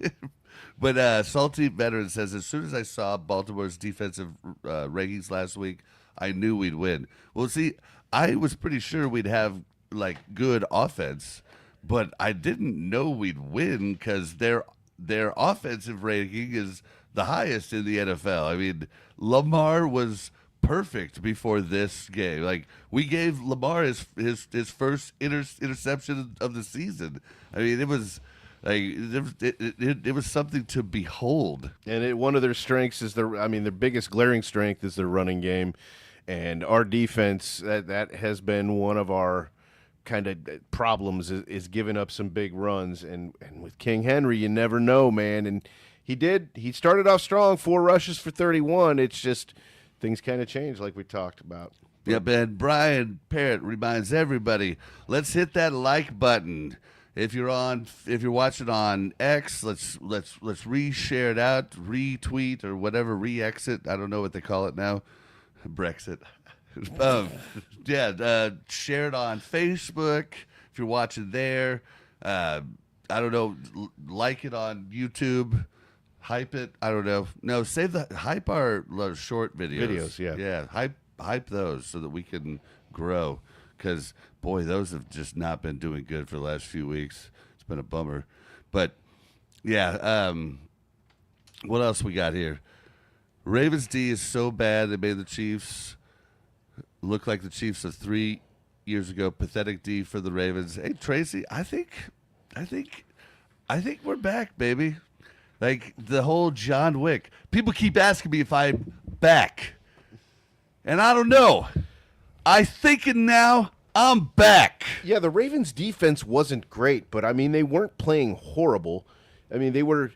But Salty Veteran says, as soon as I saw Baltimore's defensive rankings last week, I knew we'd win. Well, see, I was pretty sure we'd have good offense, but I didn't know we'd win because their offensive ranking is the highest in the NFL. I mean, Lamar was perfect before this game. We gave Lamar his first interception of the season. I mean, it was it was something to behold. And one of their strengths is their biggest glaring strength is their running game, and our defense that has been one of our kind of problems is giving up some big runs, and with King Henry you never know, man. And he started off strong, 4 rushes for 31. It's just things kind of changed like we talked about. Yep, and Brian Parrott reminds everybody, let's hit that like button. If you're watching on X, let's reshare it out, retweet or whatever, re-exit. I don't know what they call it now. Brexit. Share it on Facebook if you're watching there. I don't know, like it on YouTube, hype it. I don't know. No, hype our short videos. Yeah, hype those so that we can grow. Because boy, those have just not been doing good for the last few weeks. It's been a bummer. But yeah, what else we got here? Ravens D is so bad they made the Chiefs look like the Chiefs of 3 years ago. Pathetic D for the Ravens. Hey Tracy, I think we're back, baby. Like the whole John Wick. People keep asking me if I'm back. And I don't know. I thinking now I'm back. Yeah, the Ravens defense wasn't great, but I mean they weren't playing horrible. I mean they weren't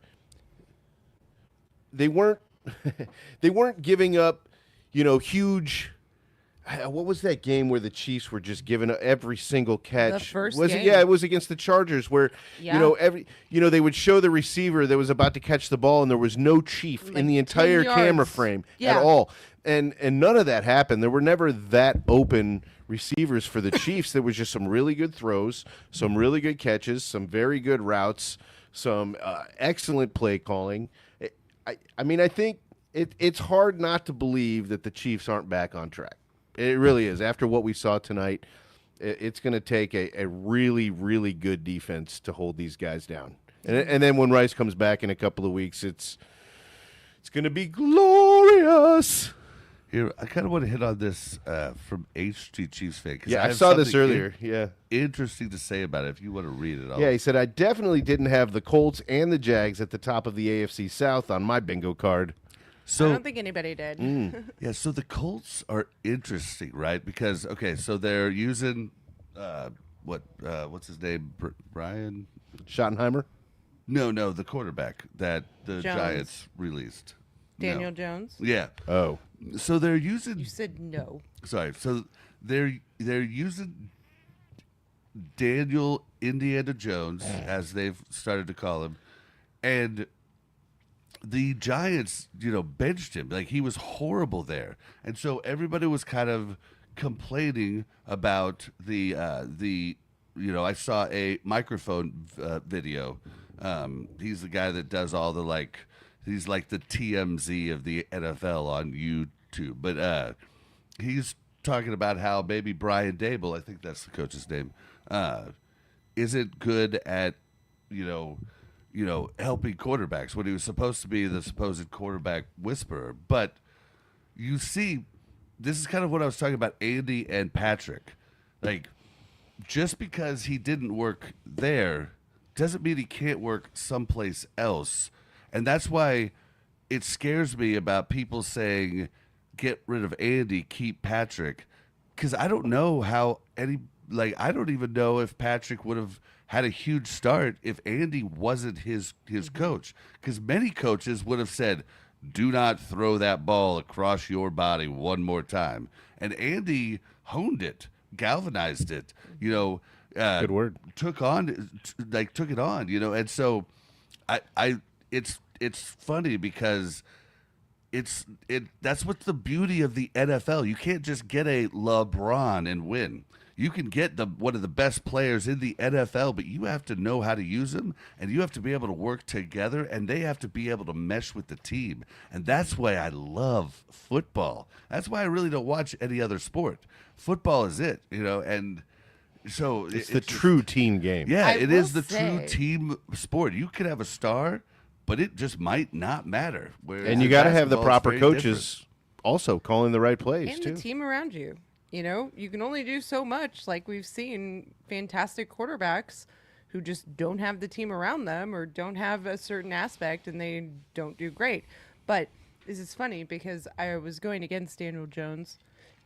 they weren't giving up, huge what was that game where the Chiefs were just giving every single catch? The first was game. it? Yeah, it was against the Chargers where Yeah. they would show the receiver that was about to catch the ball and there was no Chief Like in the 10 entire camera yards. frame Yeah. at all. And none of that happened. There were never that open receivers for the Chiefs. There was just some really good throws, some really good catches, some very good routes, some excellent play calling. I mean, I think it's hard not to believe that the Chiefs aren't back on track. It really is. After what we saw tonight, it's going to take a really, really good defense to hold these guys down. And then when Rice comes back in a couple of weeks, it's going to be glorious. Here, I kind of want to hit on this from HT Chiefs fan. Yeah, I saw this earlier. Yeah. Interesting to say about it if you want to read it all. Yeah, he said, I definitely didn't have the Colts and the Jags at the top of the AFC South on my bingo card. So I don't think anybody did. yeah, so the Colts are interesting, right? Because so they're using what's his name, Brian? Schottenheimer? No, the quarterback that the Jones. Giants released. Daniel No. Jones. Yeah. Oh. So they're using. You said no. Sorry. So they're using Daniel Indiana Jones, as they've started to call him, and the Giants, benched him. Like, he was horrible there, and so everybody was kind of complaining about the. I saw a microphone video. He's the guy that does all the he's like the TMZ of the NFL on YouTube, but he's talking about how maybe Brian Dable, I think that's the coach's name, isn't good at helping quarterbacks when he was supposed to be the supposed quarterback whisperer. But you see, this is kind of what I was talking about Andy and Patrick. Like, just because he didn't work there doesn't mean he can't work someplace else. And that's why it scares me about people saying, get rid of Andy, keep Patrick. Because I don't know how I don't even know if Patrick would have had a huge start if Andy wasn't his coach. Because many coaches would have said, do not throw that ball across your body one more time. And Andy honed it, galvanized it, Good word. took it on, and so it's funny because that's what's the beauty of the NFL. You can't just get a LeBron and win. You can get one of the best players in the NFL, but you have to know how to use them, and you have to be able to work together, and they have to be able to mesh with the team. And that's why I love football. That's why I really don't watch any other sport. Football is it, and so It's the true team game. Yeah, it is will the true say- team sport. You could have a star, but it just might not matter. Whereas And you in got to have the basketball, it's proper very coaches also calling the right plays, And too. the team around you. You can only do so much. Like, we've seen fantastic quarterbacks who just don't have the team around them or don't have a certain aspect, and they don't do great. But this is funny because I was going against Daniel Jones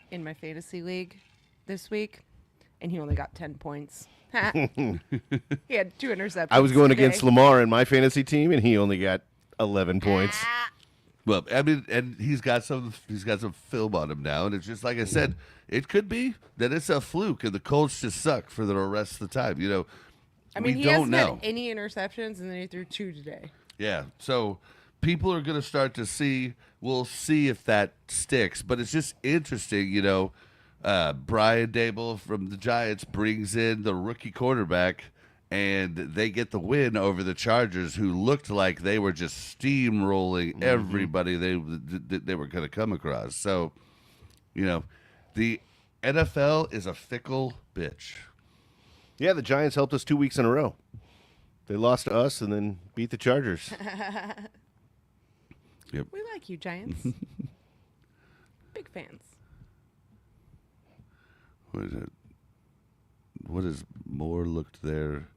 in my fantasy league this week, and he only got 10 points. He had 2 interceptions. I was going today. against Lamar in my fantasy team, and he only got 11 points. Well, I mean, and he's got some film on him now, and it's just like I said, it could be that it's a fluke, and the Colts just suck for the rest of the time. I mean, we he don't hasn't know. had any interceptions, and then he threw 2 today. Yeah, so people are going to start to see. We'll see if that sticks, but it's just interesting, Brian Dable from the Giants brings in the rookie quarterback, and they get the win over the Chargers, who looked like they were just steamrolling everybody they were going to come across. So, the NFL is a fickle bitch. Yeah, the Giants helped us 2 weeks in a row. They lost to us and then beat the Chargers. Yep. We like you, Giants. Big fans. What is it? What is Moore looked there?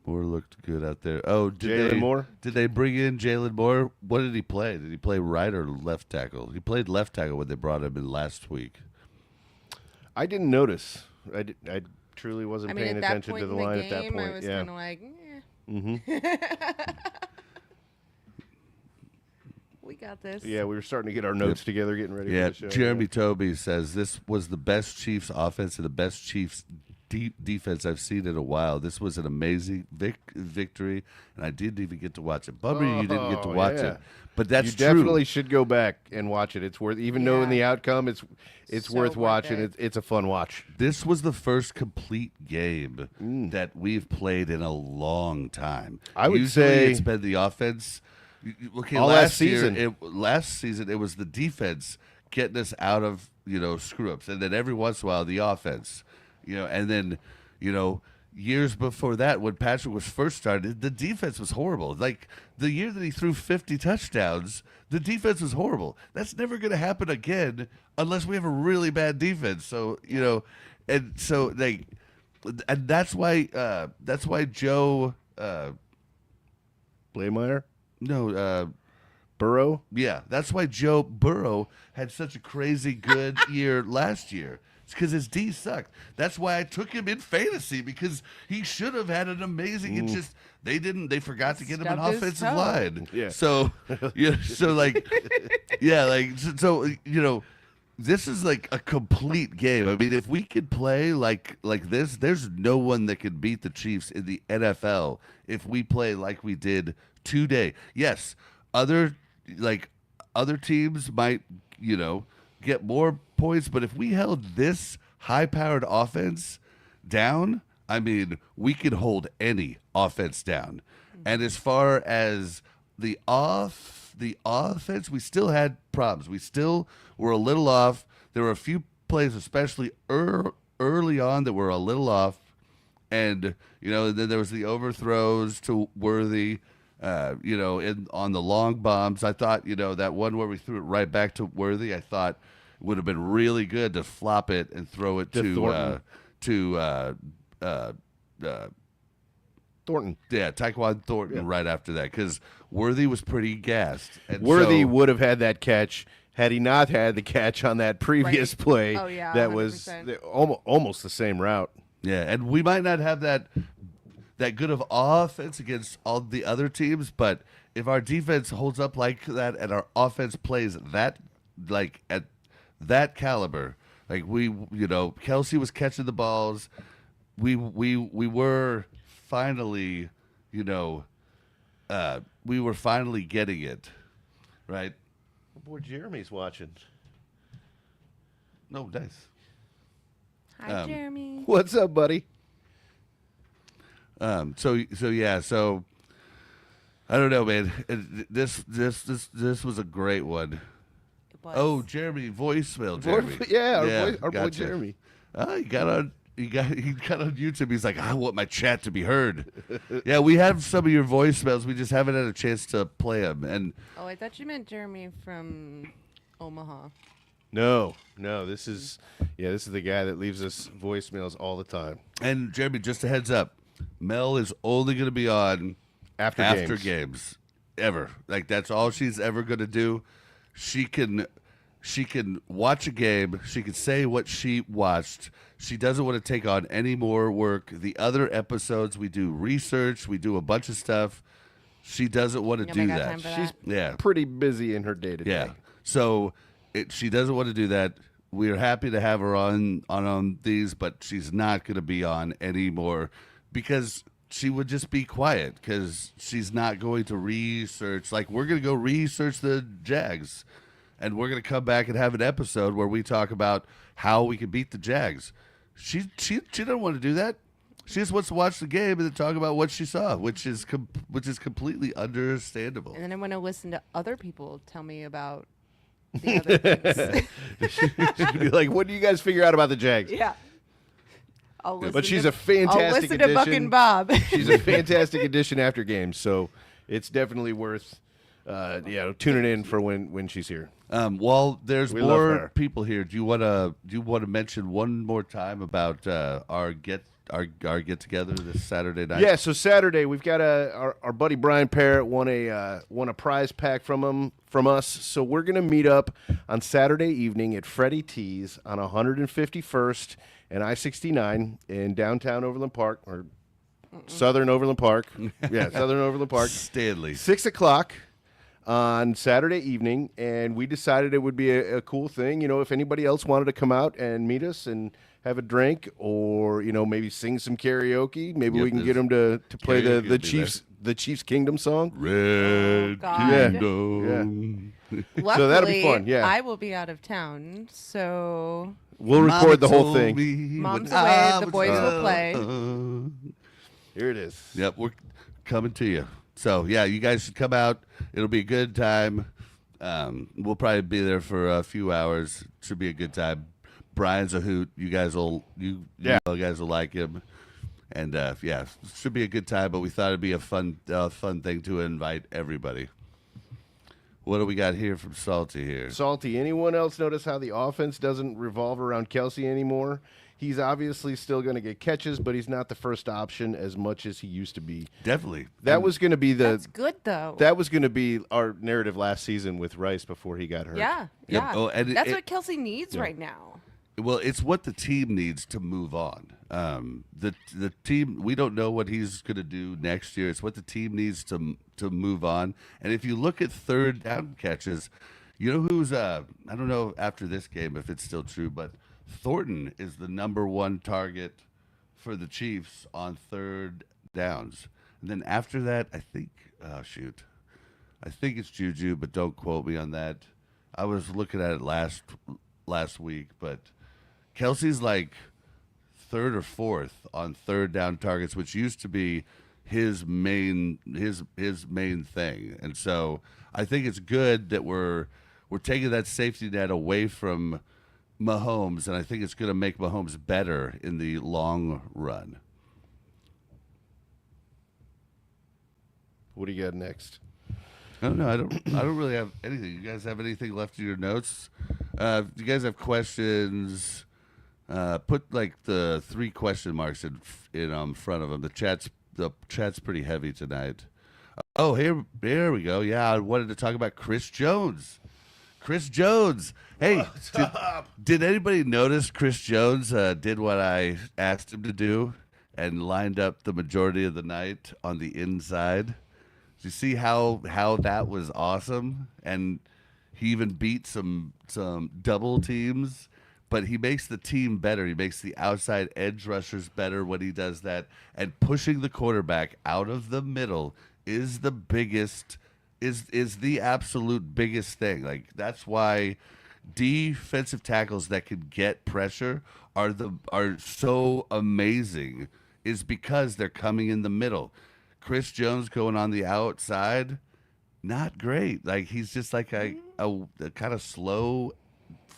Moore looked good out there. Oh, Jalen Moore? Did they bring in Jalen Moore? What did he play? Did he play right or left tackle? He played left tackle when they brought him in last week. I didn't notice. I truly wasn't I mean, paying at that attention point to the in the line game, at that point. I was Yeah. kind of like, We got this. Yeah, we were starting to get our notes together, getting ready Yeah, for the show. Jeremy Toby says this was the best Chiefs offense and the best Chiefs defense I've seen in a while. This was an amazing victory, and I didn't even get to watch it. Bummer you didn't get to watch it, but that's you true. definitely should go back and watch it. It's worth, even knowing the outcome, it's So worth worth watching. it. It's a fun watch. This was the first complete game that we've played in a long time. I would Usually say- it's been the offense. Okay, All last season. Last season it was the defense getting us out of screw ups, and then every once in a while the offense, and then years before that when Patrick was first started, the defense was horrible. Like the year that he threw 50 touchdowns, the defense was horrible. That's never going to happen again unless we have a really bad defense. So and so and that's why Joe. Blameyer? No, Burrow? yeah, that's why Joe Burrow had such a crazy good year last year. It's because his D sucked. That's why I took him in fantasy, because he should have had an amazing. It just they didn't. They forgot to get him an Stubbed his offensive toe. line. Yeah. So this is like a complete game. I mean, if we could play like this, there's no one that can beat the Chiefs in the NFL if we play like we did today. Yes, other teams might, get more points, but if we held this high-powered offense down, I mean, we could hold any offense down. And as far as the offense, we still had problems. We still were a little off. There were a few plays, especially early on, that were a little off. And, then there was the overthrows to Worthy, on the long bombs. I thought, that one where we threw it right back to Worthy, I thought would have been really good to flop it and throw it to Thornton. Yeah, Tyquan Thornton right after that, because Worthy was pretty gassed. And Worthy so- would have had that catch had he not had the catch on that previous Right. play. Oh, yeah, that was 100%. almost the same route. Yeah, and we might not have that good of offense against all the other teams, but if our defense holds up like that and our offense plays that at that caliber, like Kelsey was catching the balls, we were finally, we were finally getting it, right? Boy, Jeremy's watching. No, nice. Hi, Jeremy. What's up, buddy? So I don't know, man. This was a great one. It was. Oh, Jeremy, voicemail, Jeremy. Our boy gotcha. Jeremy. Oh, he got on YouTube. He's like, I want my chat to be heard. Yeah, we have some of your voicemails. We just haven't had a chance to play them. And Oh, I thought you meant Jeremy from Omaha. No, this is the guy that leaves us voicemails all the time. Jeremy, just a heads up, Mel is only going to be on After games. Ever. Like, that's all she's ever going to do. She can watch a game. She can say what she watched. She doesn't want to take on any more work. The other episodes, we do research. We do a bunch of stuff. She doesn't want to Nobody do got that. time for She's that. Yeah. pretty busy in her day to day. Yeah. So she doesn't want to do that. We're happy to have her on these, but she's not going to be on anymore because she would just be quiet, because she's not going to research. Like, we're going to go research the Jags, and we're going to come back and have an episode where we talk about how we can beat the Jags. She doesn't want to do that. She just wants to watch the game and then talk about what she saw, which is completely understandable. And then I want to listen to other people tell me about the other things. She'd be like, "What do you guys figure out about the Jags?" Yeah. I'll listen But she's to, a fantastic I'll listen addition. to Buck and Bob. She's a fantastic addition after games, so it's definitely worth tuning in for when she's here. While there's We love more her. people here, do you want to mention one more time about our get together this Saturday night? Yeah, so Saturday we've got our buddy Brian Parrott won a prize pack from us. So we're gonna meet up on Saturday evening at Freddie T's on 151st and I-69 in downtown Overland Park or Southern Overland Park. Yeah, Southern Overland Park. Stanley. 6 o'clock. on Saturday evening, and we decided it would be a cool thing. If anybody else wanted to come out and meet us and have a drink, or maybe sing some karaoke, maybe we can get them to play karaoke the will be Chiefs Kingdom song. Red God. Kingdom. Luckily, So that'll be fun, yeah. I will be out of town, so We'll record the whole thing. Mom's away, the boys will play. Here it is. Yep, we're coming to you. So, yeah, you guys should come out. It'll be a good time. We'll probably be there for a few hours. Should be a good time. Brian's a hoot. You guys will guys will like him. And, yeah, should be a good time, but we thought it'd be a fun thing to invite everybody. What do we got here from Salty here? Salty, anyone else notice how the offense doesn't revolve around Kelsey anymore? He's obviously still going to get catches, but he's not the first option as much as he used to be. Definitely. That was going to be That's good, though. That was going to be our narrative last season with Rice before he got hurt. Yeah, Yep. yeah. Oh, and That's what Kelsey needs Yeah. right now. Well, it's what the team needs to move on. The team, we don't know what he's going to do next year. It's what the team needs to move on. And if you look at third down catches, you know who's I don't know after this game if it's still true, but Thornton is the number one target for the Chiefs on third downs. And then after that, I think I think it's Juju, but don't quote me on that. I was looking at it last week, but Kelsey's like third or fourth on third down targets, which used to be his main thing. And so I think it's good that we're taking that safety net away from Mahomes, and I think it's going to make Mahomes better in the long run. What do you got next? I don't know. I don't really have anything. You guys have anything left in your notes? If you guys have questions, put like the 3 question marks in front of them. The chat's pretty heavy tonight. Oh, here we go. Yeah, I wanted to talk about Chris Jones. Chris Jones. Hey, did anybody notice Chris Jones did what I asked him to do and lined up the majority of the night on the inside? Did you see how that was awesome? And he even beat some double teams, but he makes the team better. He makes the outside edge rushers better when he does that. And pushing the quarterback out of the middle is the biggest is the absolute biggest thing. Like, that's why defensive tackles that can get pressure are so amazing, is because they're coming in the middle. Chris Jones going on the outside, not great. Like, he's just like a kind of slow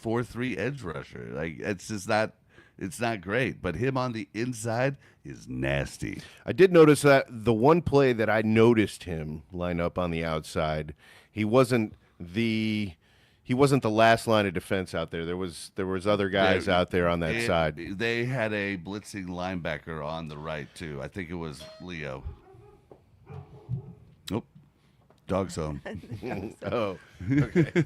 4-3 edge rusher. Like, it's just not. It's not great, but him on the inside is nasty. I did notice that the one play that I noticed him line up on the outside, he wasn't the last line of defense out there. There was other guys out there on that side. They had a blitzing linebacker on the right too. I think it was Leo. Nope. Dog's home. Oh, okay.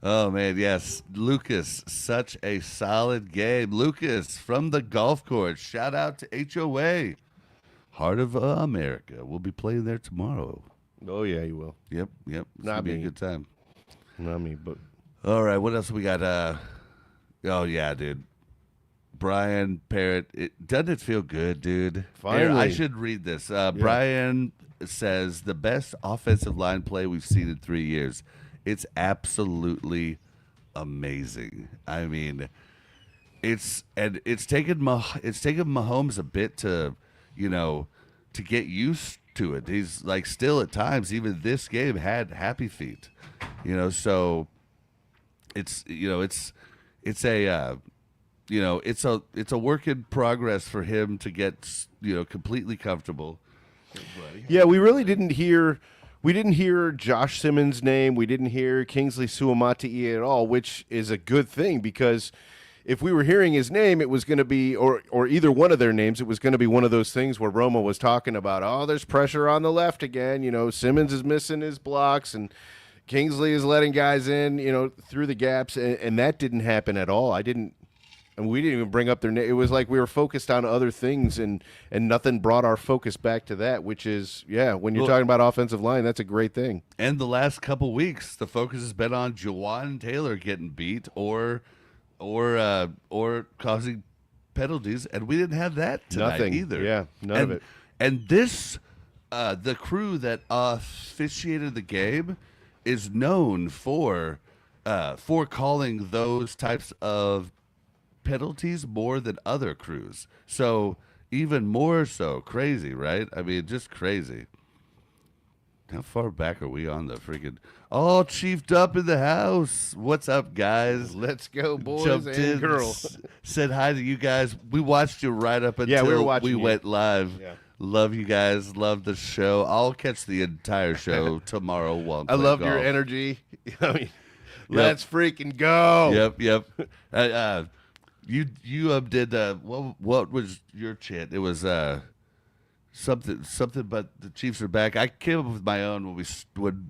Oh, man, yes. Lucas, such a solid game. Lucas from the golf course. Shout out to HOA. Heart of America. We'll be playing there tomorrow. Oh, yeah, you will. Yep. It's Not going to be me. a good time. Not me, but All right, what else we got? Oh, yeah, dude. Brian Parrott. Doesn't it feel good, dude? Here, Finally. I should read this. Brian says, the best offensive line play we've seen in 3 years. It's absolutely amazing. I mean, it's taken Mahomes a bit to get used to it. He's like still at times, even this game had happy feet. So it's a work in progress for him to get completely comfortable. yeah, we really didn't hear. We didn't hear Josh Simmons' name. We didn't hear Kingsley Suamata'i at all, which is a good thing, because if we were hearing his name, it was going to be, or either one of their names, it was going to be one of those things where Roma was talking about, oh, there's pressure on the left again. Simmons is missing his blocks, and Kingsley is letting guys in, through the gaps, and that didn't happen at all. I didn't And we didn't even bring up their name. It was like we were focused on other things, and nothing brought our focus back to that, which is, when you're talking about offensive line, that's a great thing. And the last couple weeks, the focus has been on Jawan Taylor getting beat or causing penalties, and we didn't have that tonight Nothing. either. Yeah, none of it. And this, the crew that officiated the game is known for calling those types of penalties more than other crews. So even more so crazy, right? I mean, just crazy. How far back are we on the freaking all chiefed up in the house? What's up, guys? Let's go, boys Jumped and in, girls. said hi to you guys. We watched you right up until we were watching you. went live. Yeah. Love you guys. Love the show. I'll catch the entire show tomorrow while I'm I playing love your golf. energy. I mean, let's freaking go. Yep. You did what was your chant? It was something but the Chiefs are back. I came up with my own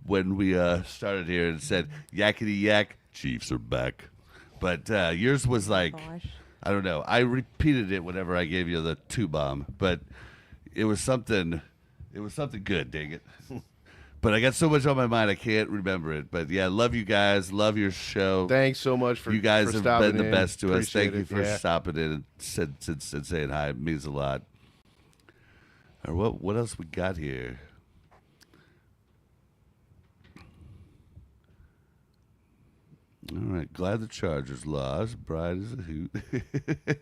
when we started here and said yakety yak, Chiefs are back. But yours was like, Gosh. I don't know. I repeated it whenever I gave you the 2-bomb, but it was something good, dang it. But I got so much on my mind I can't remember it. But yeah, love you guys. Love your show. Thanks so much for you guys for have stopping been the in. best to us. Appreciate Thank you it. for Yeah. stopping in and saying hi. It means a lot. Or what else we got here? All right. Glad the Chargers lost. Brian is a hoot.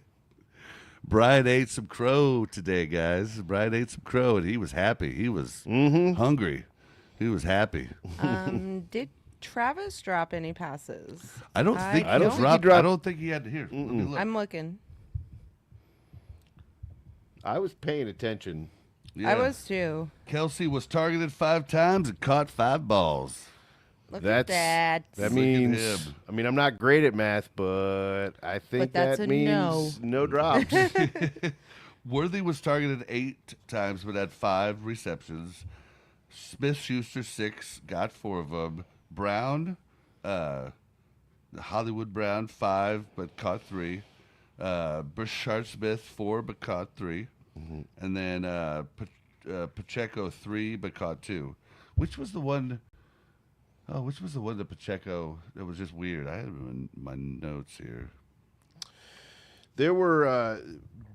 Brian ate some crow today, guys. Brian ate some crow, and he was happy. He was hungry. He was happy. Did Travis drop any passes? I don't think I don't he think he dropped. I dropped- don't think he had to hear. Let me look. I'm looking. I was paying attention. I was too. Kelsey was targeted 5 times and caught 5 balls. Look at that. That Look at means. him. I mean, I'm not great at math, but I think But that's that a means no drops. Worthy was targeted 8 times but had 5 receptions. Smith-Schuster 6, got 4 of them. Brown, Hollywood Brown 5 but caught 3. Brashard Smith 4 but caught 3. And then Pacheco 3 but caught 2. Which was the one? Oh, which was the one that Pacheco that was just weird? I had him in my notes here. There were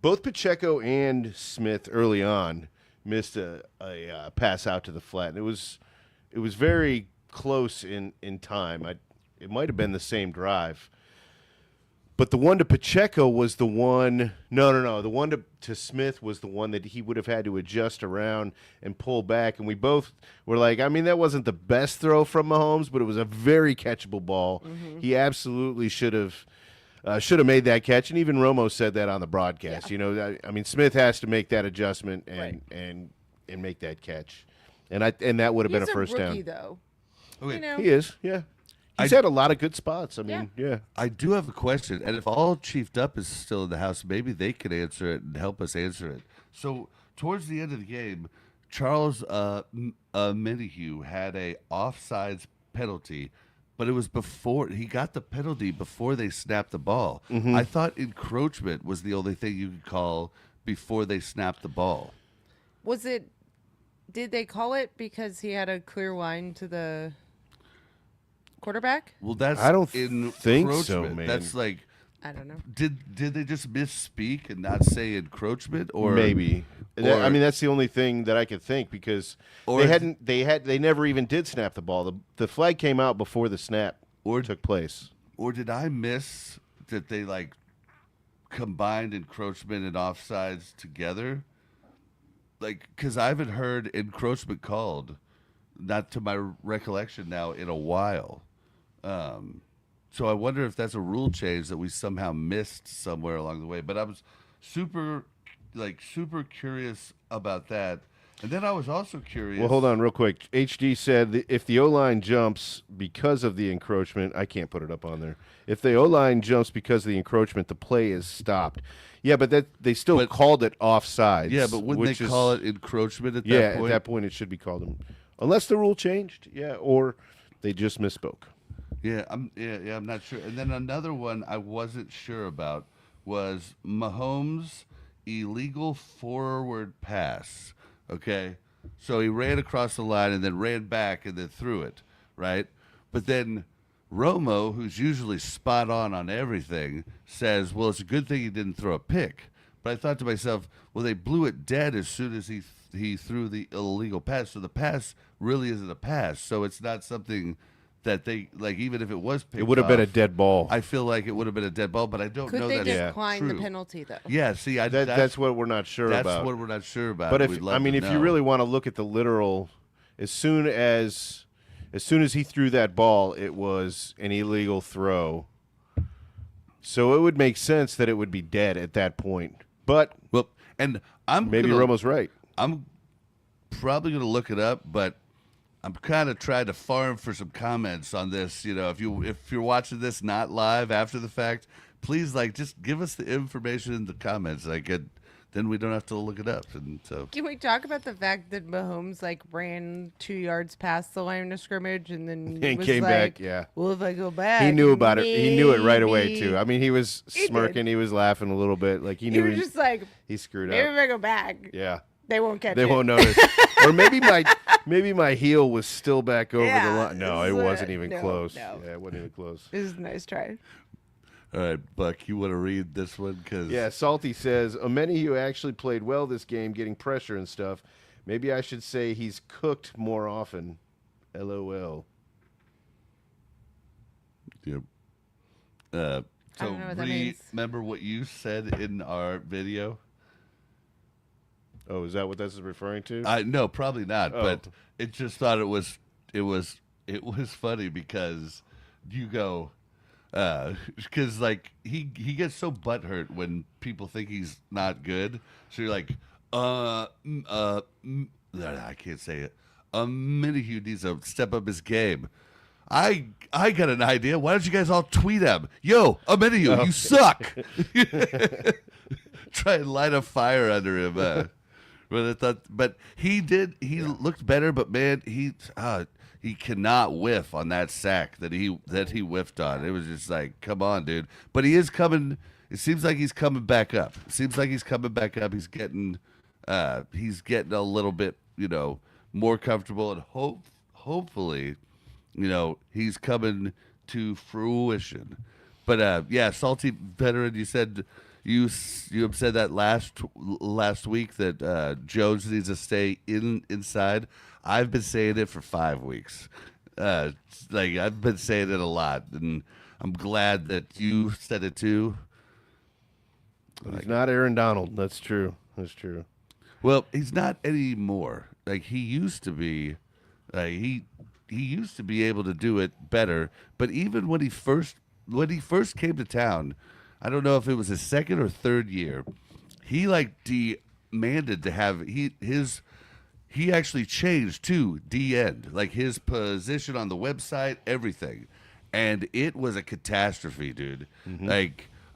both Pacheco and Smith early on missed a pass out to the flat, and it was very close in time. It might have been the same drive, but the one to Pacheco was the one. No. The one to Smith was the one that he would have had to adjust around and pull back, and we both were like, I mean, that wasn't the best throw from Mahomes, but it was a very catchable ball. He absolutely should have made that catch, and even Romo said that on the broadcast. Yeah. You know, I mean, Smith has to make that adjustment and Right. and make that catch, and that would have been a first rookie, down. though. Okay. You know, He is, yeah. He's had a lot of good spots. I mean, yeah. I do have a question, and if all chiefed up is still in the house, maybe they could answer it and help us answer it. So towards the end of the game, Charles Minihue had a offsides penalty, but it was before he got the penalty before they snapped the ball. I thought encroachment was the only thing you could call before they snapped the ball. was it? Did they call it because he had a clear line to the quarterback? Well, that's I don't encroachment. think so, man. That's like. I don't know. Did they just misspeak and not say encroachment, or Maybe. or- I mean, that's the only thing that I could think because Or- they never even did snap the ball. The flag came out before the snap took place. Or did I miss that they like combined encroachment and offsides together? Like, because I haven't heard encroachment called, not to my recollection now, in a while. So I wonder if that's a rule change that we somehow missed somewhere along the way. But I was super curious about that. And then I was also curious. Well, hold on real quick. HD said that if the O-line jumps because of the encroachment, I can't put it up on there. If the O-line jumps because of the encroachment, the play is stopped. Yeah, but they still called it offsides. Yeah, but wouldn't they call it encroachment at that Yeah, point? at that point it should be called unless the rule changed. Yeah, or they just misspoke. I'm not sure. And then another one I wasn't sure about was Mahomes' illegal forward pass. Okay, so he ran across the line and then ran back and then threw it, right? But then Romo, who's usually spot on everything, says, "Well, it's a good thing he didn't throw a pick." But I thought to myself, well, they blew it dead as soon as he threw the illegal pass. So the pass really isn't a pass. So it's not something that they like. Even if it was picked, It would have been a off, dead ball. I feel like it would have been a dead ball, but I don't Could know they that decline the true. penalty though? Yeah, see, That's what we're not sure that's about. what we're not sure about. But We'd if love to if you know. really want to look at the literal, as soon as he threw that ball, it was an illegal throw. So it would make sense that it would be dead at that point. But well, and maybe Romo's right. I'm probably going to look it up, but I'm kind of trying to farm for some comments on this. You know, if you're watching this not live after the fact, please just give us the information in the comments. Then we don't have to look it up. And so Can we talk about the fact that Mahomes ran 2 yards past the line of scrimmage and then And was came back, yeah. Well, if I go back, He knew about it. He knew it right away maybe-" too. I mean, he was He smirking. did. He was laughing a little bit. Like he He knew was just like, he screwed maybe up. if I go back, Yeah. they won't catch They it. won't notice. Or maybe my heel was still back over the Yeah, line. No, it it's, wasn't even no, close. no. Yeah, it wasn't even close. This is a nice try. all right, Buck, you want to read this one? Cause Yeah, Salty says, many who actually played well this game, getting pressure and stuff. Maybe I should say he's cooked more often. LOL. Yep. I don't know what that means. Remember what you said in our video? Oh, is that what this is referring to? No, probably not. Oh. But it just thought it was funny because you go because he gets so butthurt when people think he's not good. So you're like, I can't say it. Minihue needs to step up his game. I got an idea. Why don't you guys all tweet him? Yo, Minihue, you suck. Try and light a fire under him. But he did. He looked better. But man, he cannot whiff on that sack that he whiffed on. It was just like, come on, dude. But he is coming. It seems like he's coming back up. He's getting a little bit, more comfortable, and hopefully, he's coming to fruition. But yeah, Salty Veteran, you said. You said that last week that Jones needs to stay inside. I've been saying it for 5 weeks. I've been saying it a lot, and I'm glad that you said it too. He's not Aaron Donald. That's true. Well, he's not anymore. He used to be. He used to be able to do it better. But even when he first came to town, I don't know if it was his second or third year, he demanded to have he actually changed to D end, his position on the website, everything. And it was a catastrophe, dude. Mm-hmm.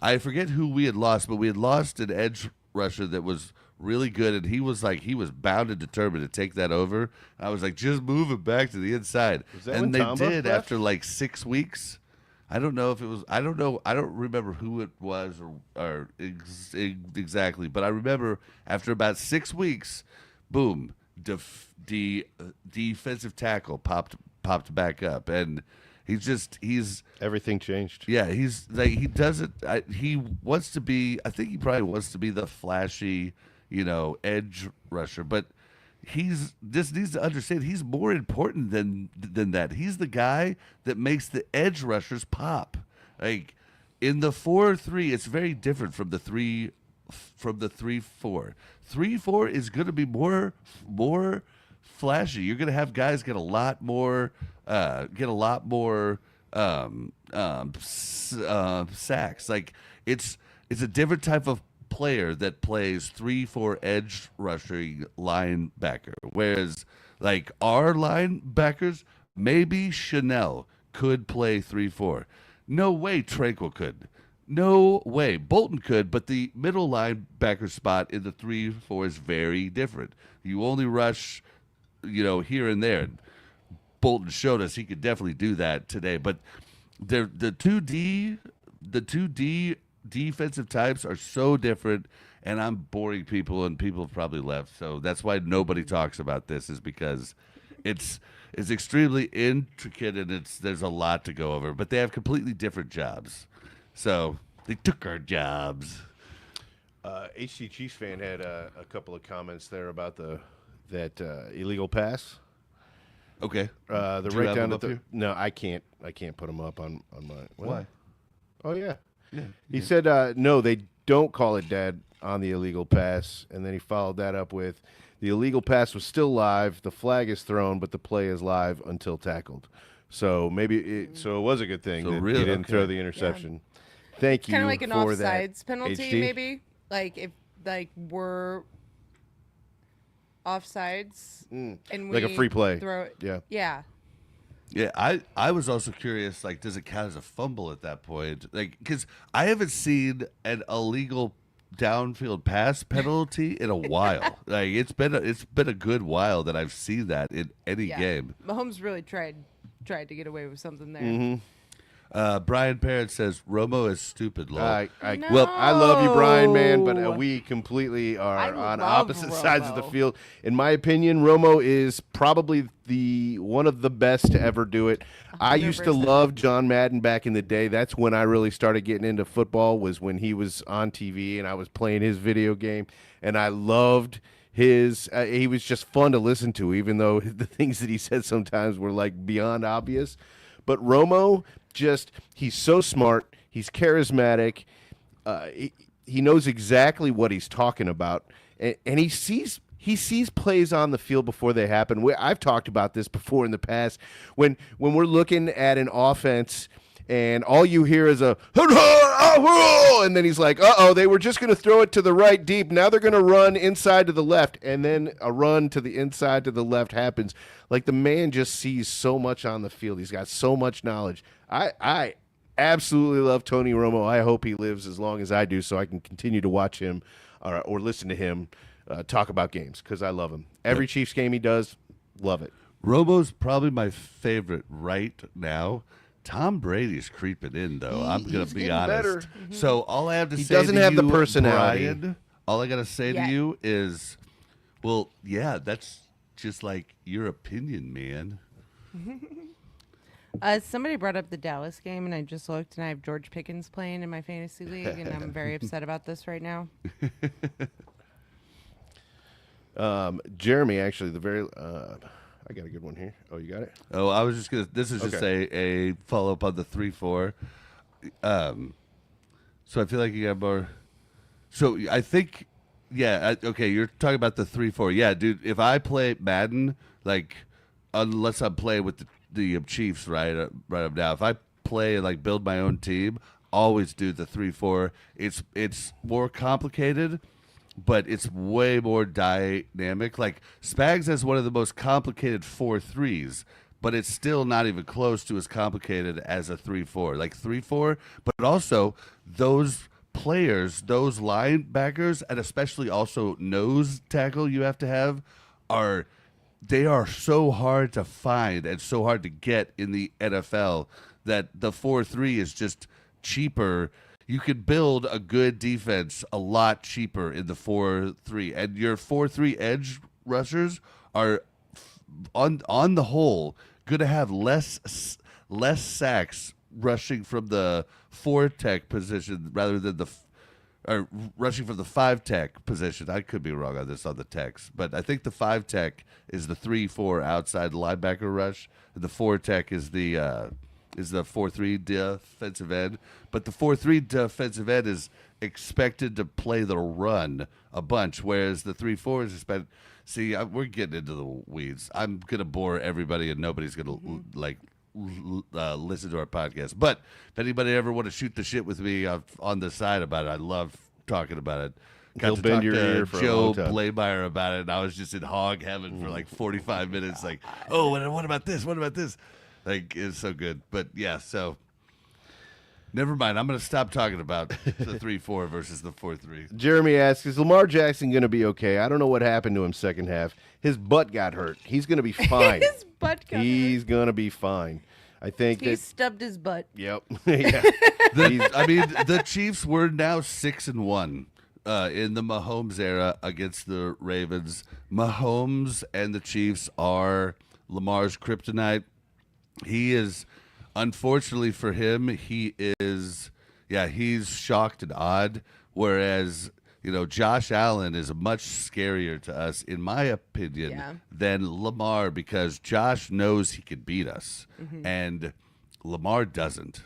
I forget who we had lost, but we had lost an edge rusher that was really good, and he was bound and determined to take that over. I was like, just move it back to the inside. Was that and when they Tomba did left? after 6 weeks. I don't know if it was. I don't know. I don't remember who it was exactly. But I remember after about 6 weeks, boom, defensive tackle popped back up, and he's Everything changed. yeah, he's he doesn't. He wants to be. I think he probably wants to be the flashy, edge rusher, but. He's just needs to understand he's more important than that. He's the guy that makes the edge rushers pop. In the 4-3, it's very different from the 3-4. 3-4 is going to be more flashy. You're going to have guys get a lot more sacks. It's a different type of player that plays 3-4 edge rushing linebacker, whereas our linebackers, maybe Chanel could play 3-4. No way Tranquil could. No way. Bolton could, but the middle linebacker spot in the 3-4 is very different. You only rush, here and there. Bolton showed us he could definitely do that today, but the 2D defensive types are so different, and I'm boring people, and people have probably left. So that's why nobody talks about this, is because it's extremely intricate, and there's a lot to go over. But they have completely different jobs, so they took our jobs. HC Chiefs fan had a couple of comments there about that illegal pass. Okay, The Do you right have down them at up the here? no, I can't put them up on my. Why? Oh yeah. Yeah, He said no, they don't call it dead on the illegal pass, and then he followed that up with the illegal pass was still live. The flag is thrown, but the play is live until tackled. So it was a good thing So that really- he didn't okay. throw the interception. Thank you Kind of like an for that, offsides penalty, HD. maybe. Like if we're offsides and Like a we free play. throw it. Yeah. Yeah. Yeah, I was also curious, like, does it count as a fumble at that point? Like, because I haven't seen an illegal downfield pass penalty in a while. Like, it's been a good while that I've seen that in any Yeah. game. Mahomes really tried to get away with something there. Mm-hmm. Brian Parrott says Romo is stupid. Lol. Well, I love you, Brian, man, but No. we completely are I on love opposite sides of the Romo. field. In my opinion, Romo is probably one of the best to ever do it. I used to 100%. love John Madden back in the day. That's when I really started getting into football, was when he was on TV and I was playing his video game, and I loved his he was just fun to listen to, even though the things that he said sometimes were like beyond obvious. But Romo, he's so smart. He's charismatic. He knows exactly what he's talking about, and he sees plays on the field before they happen. I've talked about this before in the past. When we're looking at an offense and all you hear is a and then he's like, uh-oh, they were just going to throw it to the right deep. Now they're going to run inside to the left, and then a run to the inside to the left happens. Like, the man just sees so much on the field. He's got so much knowledge. I absolutely love Tony Romo. I hope he lives as long as I do so I can continue to watch him or listen to him talk about games, because I love him. Every Chiefs game he does, love it. Romo's probably my favorite right now. Tom Brady's creeping in, though. I'm gonna he's be getting honest. better. So all I have to He say doesn't to have the you, personality. Brian, all I gotta say Yeah. to you is, well, yeah, that's just like your opinion, man. Somebody brought up the Dallas game, and I just looked, and I have George Pickens playing in my fantasy league, and I'm very upset about this right now. Jeremy, actually, I got a good one here. Oh, you got it? Oh, I was just gonna. This is just a follow up on the 3-4. So I feel like you got more. So I think, yeah. Okay, you're talking about the 3-4. Yeah, dude. If I play Madden, like, unless I'm playing with the Chiefs right up now, if I play and like build my own team, always do the 3-4. It's more complicated, but it's way more dynamic. Like, Spags has one of the most complicated 4-3s, but it's still not even close to as complicated as a 3-4. Like 3-4, but also those players, those linebackers, and especially also nose tackle you have to have, they are so hard to find and so hard to get in the NFL that the 4-3 is just cheaper. You could build a good defense a lot cheaper in the 4-3, and your 4-3 edge rushers are on the whole going to have less sacks rushing from the 4-tech position rather than or rushing from the 5-tech position. I could be wrong on this on the techs, but I think the 5-tech is the 3-4 outside linebacker rush, and the 4-tech is the 4-3 defensive end. But the 4-3 defensive end is expected to play the run a bunch, whereas the 3-4 is expected. See, we're getting into the weeds. I'm gonna bore everybody, and nobody's gonna listen to our podcast. But if anybody ever want to shoot the shit with me on the side about it, I love talking about it. He'll to bend talk your to ear for a Joe long time. Blameyer about it, and I was just in hog heaven for like 45 minutes. Like, oh, what about this? What about this? Like, it's so good. But yeah, so never mind. I'm going to stop talking about the 3-4 versus the 4-3. Jeremy asks, is Lamar Jackson going to be okay? I don't know what happened to him second half. His butt got hurt. He's going to be fine. His butt got He's going to be fine. I think He that. stubbed his butt. Yep. Yeah. The Chiefs were now 6-1 in the Mahomes era against the Ravens. Mahomes and the Chiefs are Lamar's kryptonite. He is, unfortunately for him, he's shocked and odd. Whereas, Josh Allen is much scarier to us, in my opinion, Yeah. than Lamar, because Josh knows he can beat us, and Lamar doesn't.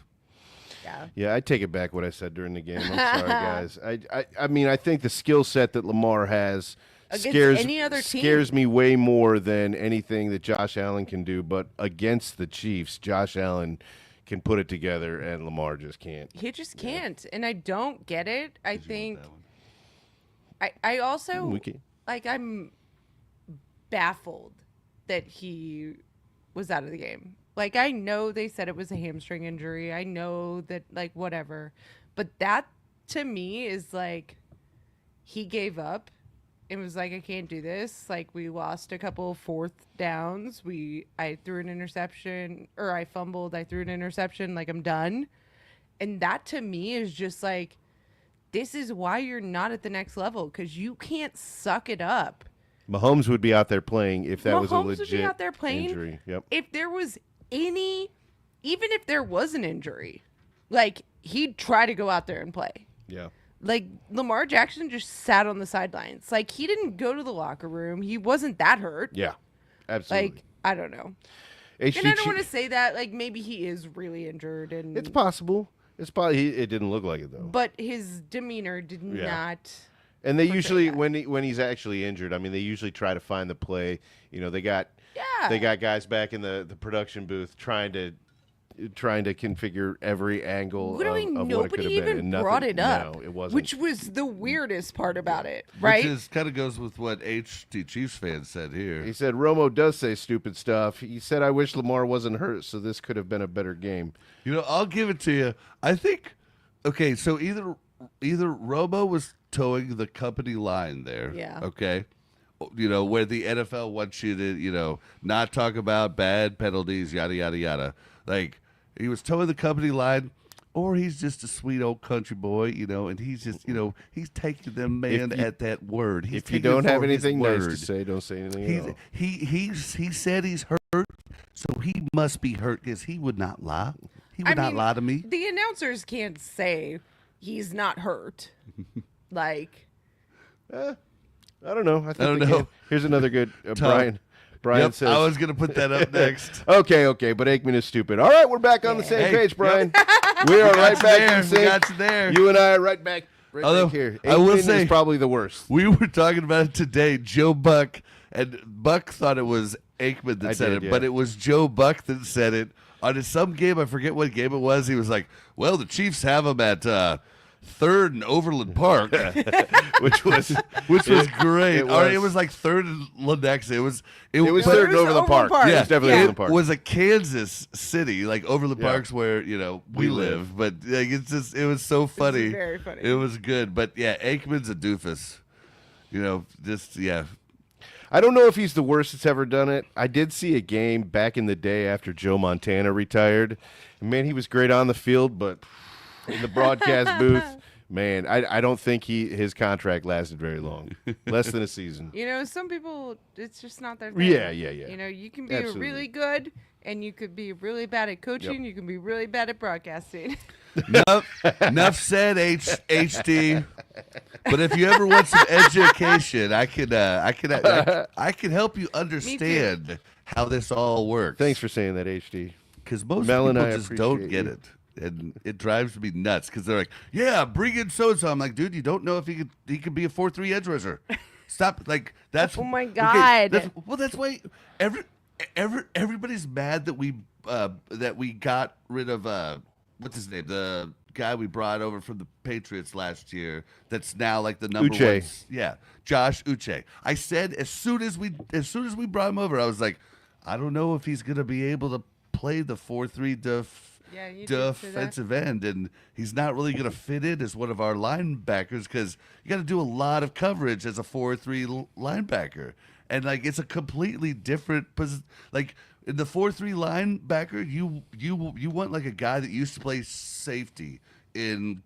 Yeah. Yeah, I take it back what I said during the game. I'm sorry, guys. I mean, I think the skill set that Lamar has Against any other team. scares me way more than anything that Josh Allen can do. But against the Chiefs, Josh Allen can put it together, and Lamar just can't. He just can't. And I don't get it. I think I also We can. I'm baffled that he was out of the game. Like, I know they said it was a hamstring injury. I know that, whatever. But that, to me, is he gave up and was like, I can't do this. We lost a couple of fourth downs. I threw an interception, or I fumbled. I threw an interception. I'm done. And that, to me, is just this is why you're not at the next level, because you can't suck it up. Mahomes would be out there playing if that was a Mahomes legit would be out there playing injury. Yep. if there was even if there was an injury, he'd try to go out there and play. Yeah. Lamar Jackson just sat on the sidelines. He didn't go to the locker room. He wasn't that hurt. Yeah. Absolutely. I don't know. HD And I don't want to say that. Maybe he is really injured, and It's possible. It's probably it didn't look like it though. but his demeanor did not. And they usually, that. when he's actually injured, I mean, they usually try to find the play. They got guys back in the production booth trying to configure every angle Literally, of what it could nobody have been. even And nothing, brought it up. No, it wasn't. Which was the weirdest part about it, right? Which kind of goes with what HT Chiefs fans said here. He said Romo does say stupid stuff. He said, "I wish Lamar wasn't hurt, so this could have been a better game." I'll give it to you. I think, okay, so either Romo was towing the company line there. Yeah. Okay. Where the NFL wants you to, not talk about bad penalties, yada, yada, yada. He was towing the company line, or he's just a sweet old country boy, and he's just, he's taking them man at that word. He's If you taking don't it have for his anything nice to word. say, don't say anything else. He said he's hurt, so he must be hurt, because he would not lie. He would not lie to me. The announcers can't say he's not hurt. I don't know. I don't they know. can. Here's another good. Brian. Brian Yep, says. I was gonna put that up next. Okay, but Aikman is stupid. All right, we're back on the same Hey, page, Brian. We are right back in We sync. got you there. You and I are right back Although, here. I will Aikman say- is probably the worst. We were talking about it today. Joe Buck, and Buck thought it was Aikman that said did, it, yeah. but it was Joe Buck that said it on some game. I forget what game it was. He was like, "Well, the Chiefs have him at 3rd and Overland Park," which was great. It Or was. it was like 3rd and Lenexa. It was It was But third it was over the Overland park. Park. Yeah, Yeah. it's definitely Yeah. Overland Park. was a Kansas City, like Overland Yeah. Park's where we live. But it's just, it was so funny. very funny. It was good, but yeah, Aikman's a doofus. I don't know if he's the worst that's ever done it. I did see a game back in the day after Joe Montana retired. Man, he was great on the field, but in the broadcast booth, man, I don't think his contract lasted very long. Less than a season. Some people, it's just not their thing. Yeah. You can be Absolutely. really good, and you could be really bad at coaching. Yep. You can be really bad at broadcasting. Enough said, HD. But if you ever want some education, I can help you understand how this all works. Thanks for saying that, HD. Because most Mel and people I just don't appreciate get you. it, and it drives me nuts. Because they're like, "Yeah, bring in so and so." I'm like, "Dude, you don't know if he could be a 4-3 edge rusher." Stop. That's Oh my okay, God. that's why everybody's mad that we got rid of what's his name, the guy we brought over from the Patriots last year. That's now like the number Uche. one. Yeah, Josh Uche. I said as soon as we brought him over, I was like, I don't know if he's gonna be able to play the 4-3 Yeah, you did say that. defensive end, and he's not really going to fit in as one of our linebackers because you got to do a lot of coverage as a 4-3 linebacker. and like it's a completely different like in the 4-3 linebacker, you want like a guy that used to play safety in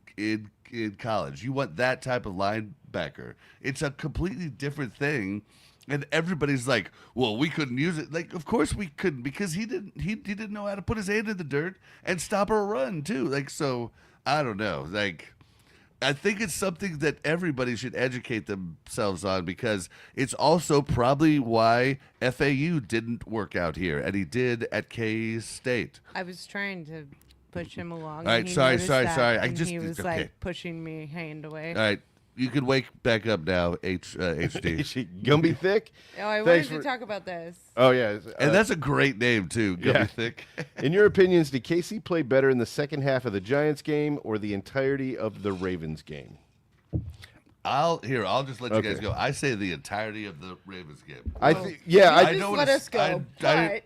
college. You want that type of linebacker. It's a completely different thing. And everybody's like, "Well, we couldn't use it." Like, of course we couldn't because he didn't know how to put his hand in the dirt and stop a run too. Like, so I don't know. Like, I think it's something that everybody should educate themselves on because it's also probably why FAU didn't work out here and he did at K State. I was trying to push him along. All right, and he sorry. noticed that, I he was okay. like pushing me hand away. All right, you can wake back up now, HD. Is she Gumby Thick? Oh, I Thanks wanted to talk about this. Oh yeah, And that's a great name too, Gummy yeah. Thick. In your opinions, did KC play better in the second half of the Giants game or the entirety of the Ravens game? I'll just let you Okay. guys go. I say the entirety of the Ravens game. I Just don't let wanna- us go,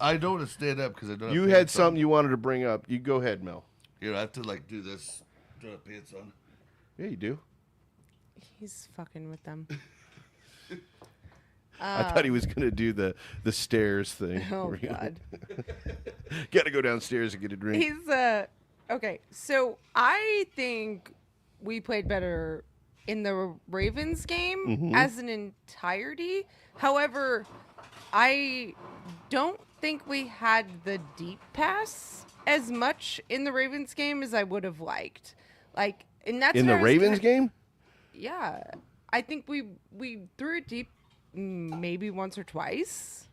I don't want to stand up because I don't. Have you pants had on. something you wanted to bring up. You go ahead, Mel. Here, I have to like do this. Don't have pants on. Yeah, you do. He's fucking with them. I thought he was gonna do the stairs thing. Oh God. Got to go downstairs and get a drink. He's okay. So I think we played better in the Ravens game as an entirety. However, I don't think we had the deep pass as much in the Ravens game as I would have liked. Like, and that's In what the I was Ravens ki- game? Yeah, I think we threw it deep maybe once or twice.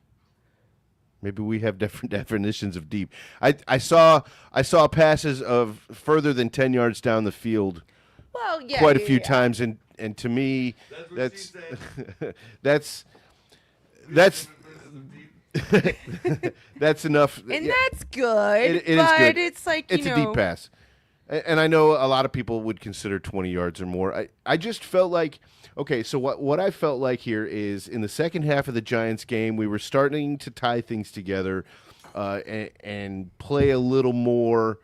Maybe we have different definitions of deep. I saw passes of further than 10 yards down the field Well, yeah, quite a yeah, few yeah. times, and to me, That's that's that's enough. And Yeah, that's good. it is but good. it's like it's you a know, deep pass, and I know a lot of people would consider 20 yards or more. I just felt like, okay, so what I felt like here is in the second half of the Giants game, we were starting to tie things together and play a little more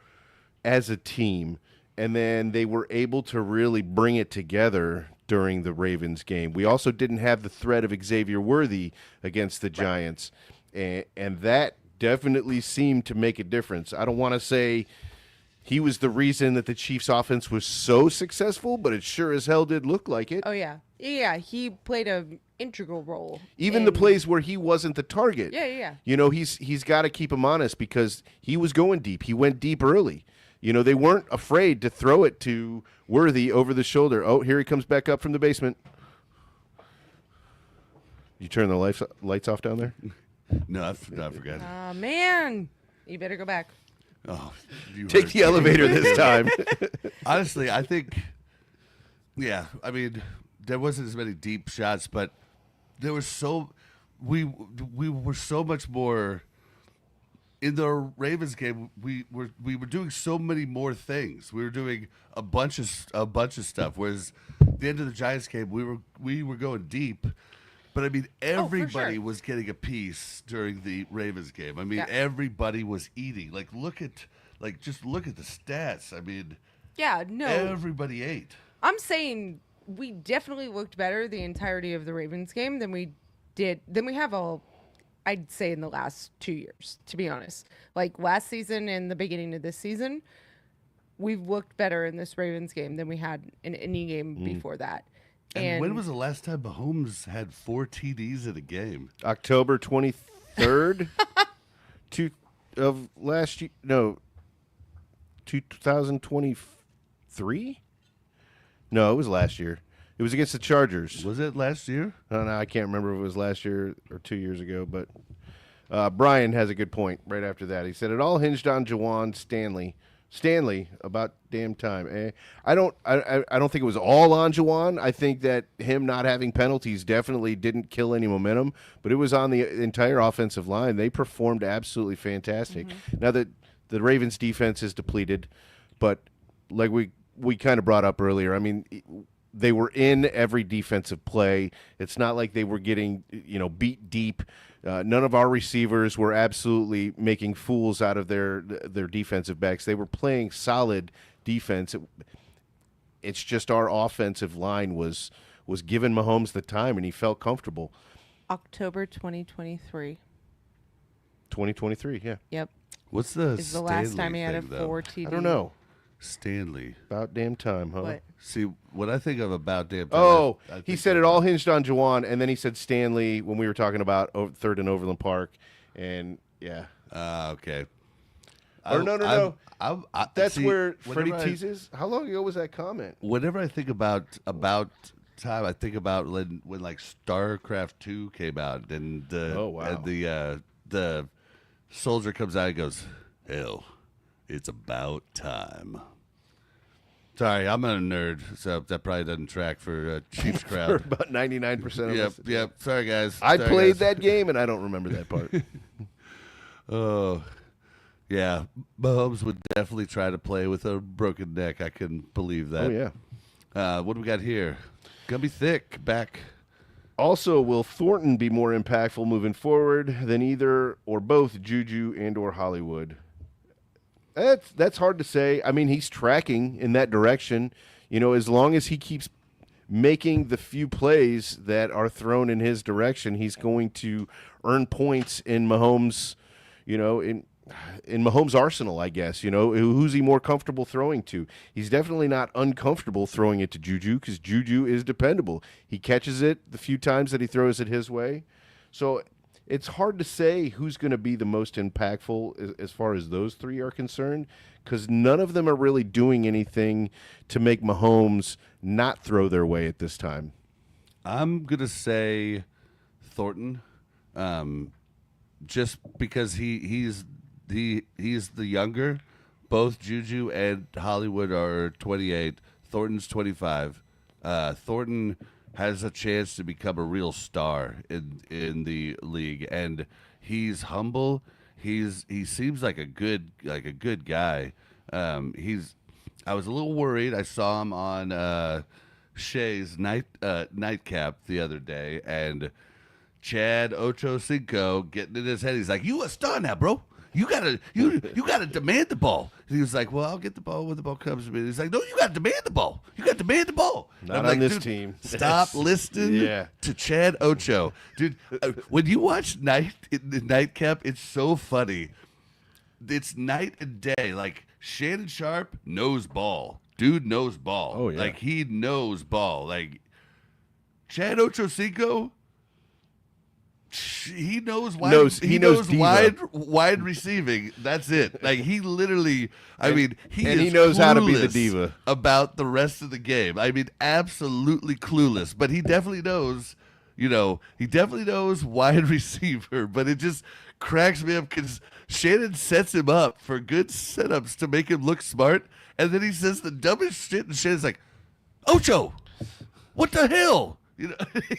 as a team. And then they were able to really bring it together during the Ravens game. We also didn't have the threat of Xavier Worthy against the Giants, and that definitely seemed to make a difference. I don't want to say he was the reason that the Chiefs' offense was so successful, but it sure as hell did look like it. Oh yeah, yeah. He played an integral role. Even the in- plays where he wasn't the target. Yeah, yeah, yeah. You know, he's got to keep him honest because he was going deep. He went deep early. You know, they weren't afraid to throw it to Worthy over the shoulder. Oh, here he comes back up from the basement. You turn the lights off down there? No, I forgot. Oh man, you better go back. Oh, you Take heard. the elevator this time. Honestly, I think, yeah. I mean, there wasn't as many deep shots, but there was we were so much more. In the Ravens game, we were doing so many more things. We were doing a bunch of stuff. Whereas at the end of the Giants game, we were going deep. But I mean, everybody was getting a piece during the Ravens game. I mean, Yeah. everybody was eating. Just look at the stats. I mean, Yeah, no. everybody ate. I'm saying we definitely looked better the entirety of the Ravens game than we have all. I'd say in the last 2 years, to be honest. Like last season and the beginning of this season, we've looked better in this Ravens game than we had in any game before that. And when was the last time Mahomes had 4 TDs in a game? October 23rd of last year. No, 2023? No, it was last year. It was against the Chargers. Was it last year? I don't know. I can't remember if it was last year or 2 years ago, but Brian has a good point right after that. He said it all hinged on Jawan Stanley. About damn time. I don't think it was all on Jawan. I think that him not having penalties definitely didn't kill any momentum, but it was on the entire offensive line. They performed absolutely fantastic. Now that the Ravens defense is depleted, but like we kind of brought up earlier, I mean, they were in every defensive play. It's not like they were getting, beat deep. None of our receivers were absolutely making fools out of their defensive backs. They were playing solid defense. It's just our offensive line was giving Mahomes the time, and he felt comfortable. October 2023. 2023, yeah. Yep. What's the Is the last Stanley time he had a thing, though? 4 TD. I don't know. Stanley. About damn time, huh? What? See, what I think of about damn time. Oh, I he think said of- it all hinged on Juwan, and then he said Stanley when we were talking about Third and Overland Park, and yeah. Okay. Or no. That's see, where Freddie whenever I- teases. How long ago was that comment? Whenever I think about time, I think about when like StarCraft 2 came out, and Oh, wow. and the soldier comes out and goes, "Hell, it's about time." Sorry, I'm a nerd, so that probably doesn't track for Chiefs For crowd. about 99% of Yep, us. yep. Sorry, guys. I Sorry, played guys. that game, and I don't remember that part. Oh, yeah. Mahomes would definitely try to play with a broken neck. I couldn't believe that. Oh, yeah. What do we got here? Gonna be thick back. Also, will Thornton be more impactful moving forward than either or both Juju and or Hollywood? That's hard to say. I mean, he's tracking in that direction. You know, as long as he keeps making the few plays that are thrown in his direction, he's going to earn points in Mahomes, you know, in Mahomes' arsenal, I guess. You know, who's he more comfortable throwing to? He's definitely not uncomfortable throwing it to Juju because Juju is dependable. He catches it the few times that he throws it his way. So it's hard to say who's going to be the most impactful as far as those three are concerned because none of them are really doing anything to make Mahomes not throw their way at this time. I'm gonna say Thornton, just because he's the younger. Both Juju and Hollywood are 28. Thornton's 25. Thornton has a chance to become a real star in the league, and he's humble. He seems like a good guy. I was a little worried. I saw him on Shay's nightcap the other day, and Chad Ochocinco getting in his head. He's like, "You a star now, bro. You gotta demand the ball." And he was like, "Well, I'll get the ball when the ball comes to me." He's like, "No, you gotta demand the ball. You gotta demand the ball." And Not I'm on like, this "Dude, team." Stop listening Yeah. to Chad Ocho, dude. When you watch Nightcap, it's so funny. It's night and day. Like Shannon Sharp knows ball. Dude knows ball. Oh, yeah. Like he knows ball. Like Chad Ochocinco, he knows wide. He knows diva. wide receiving. That's it. Like he literally. I mean, he and is he knows how to be the clueless diva. about the rest of the game. I mean, absolutely clueless. But he definitely knows. You know, he definitely knows wide receiver. But it just cracks me up because Shannon sets him up for good setups to make him look smart, and then he says the dumbest shit, and Shannon's like, "Ocho, what the hell?" You know,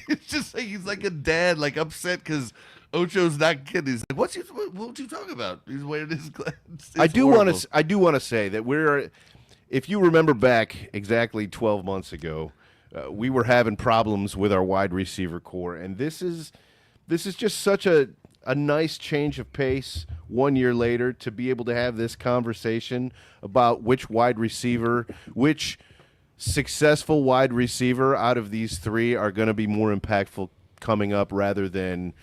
it's just like he's like a dad, like upset because Ocho's not kidding. He's like, what you talking about? He's wearing his glasses. I do want to say that if you remember back exactly 12 months ago, we were having problems with our wide receiver core, and this is just such a nice change of pace 1 year later to be able to have this conversation about which wide receiver, which successful wide receiver out of these three are going to be more impactful coming up rather than,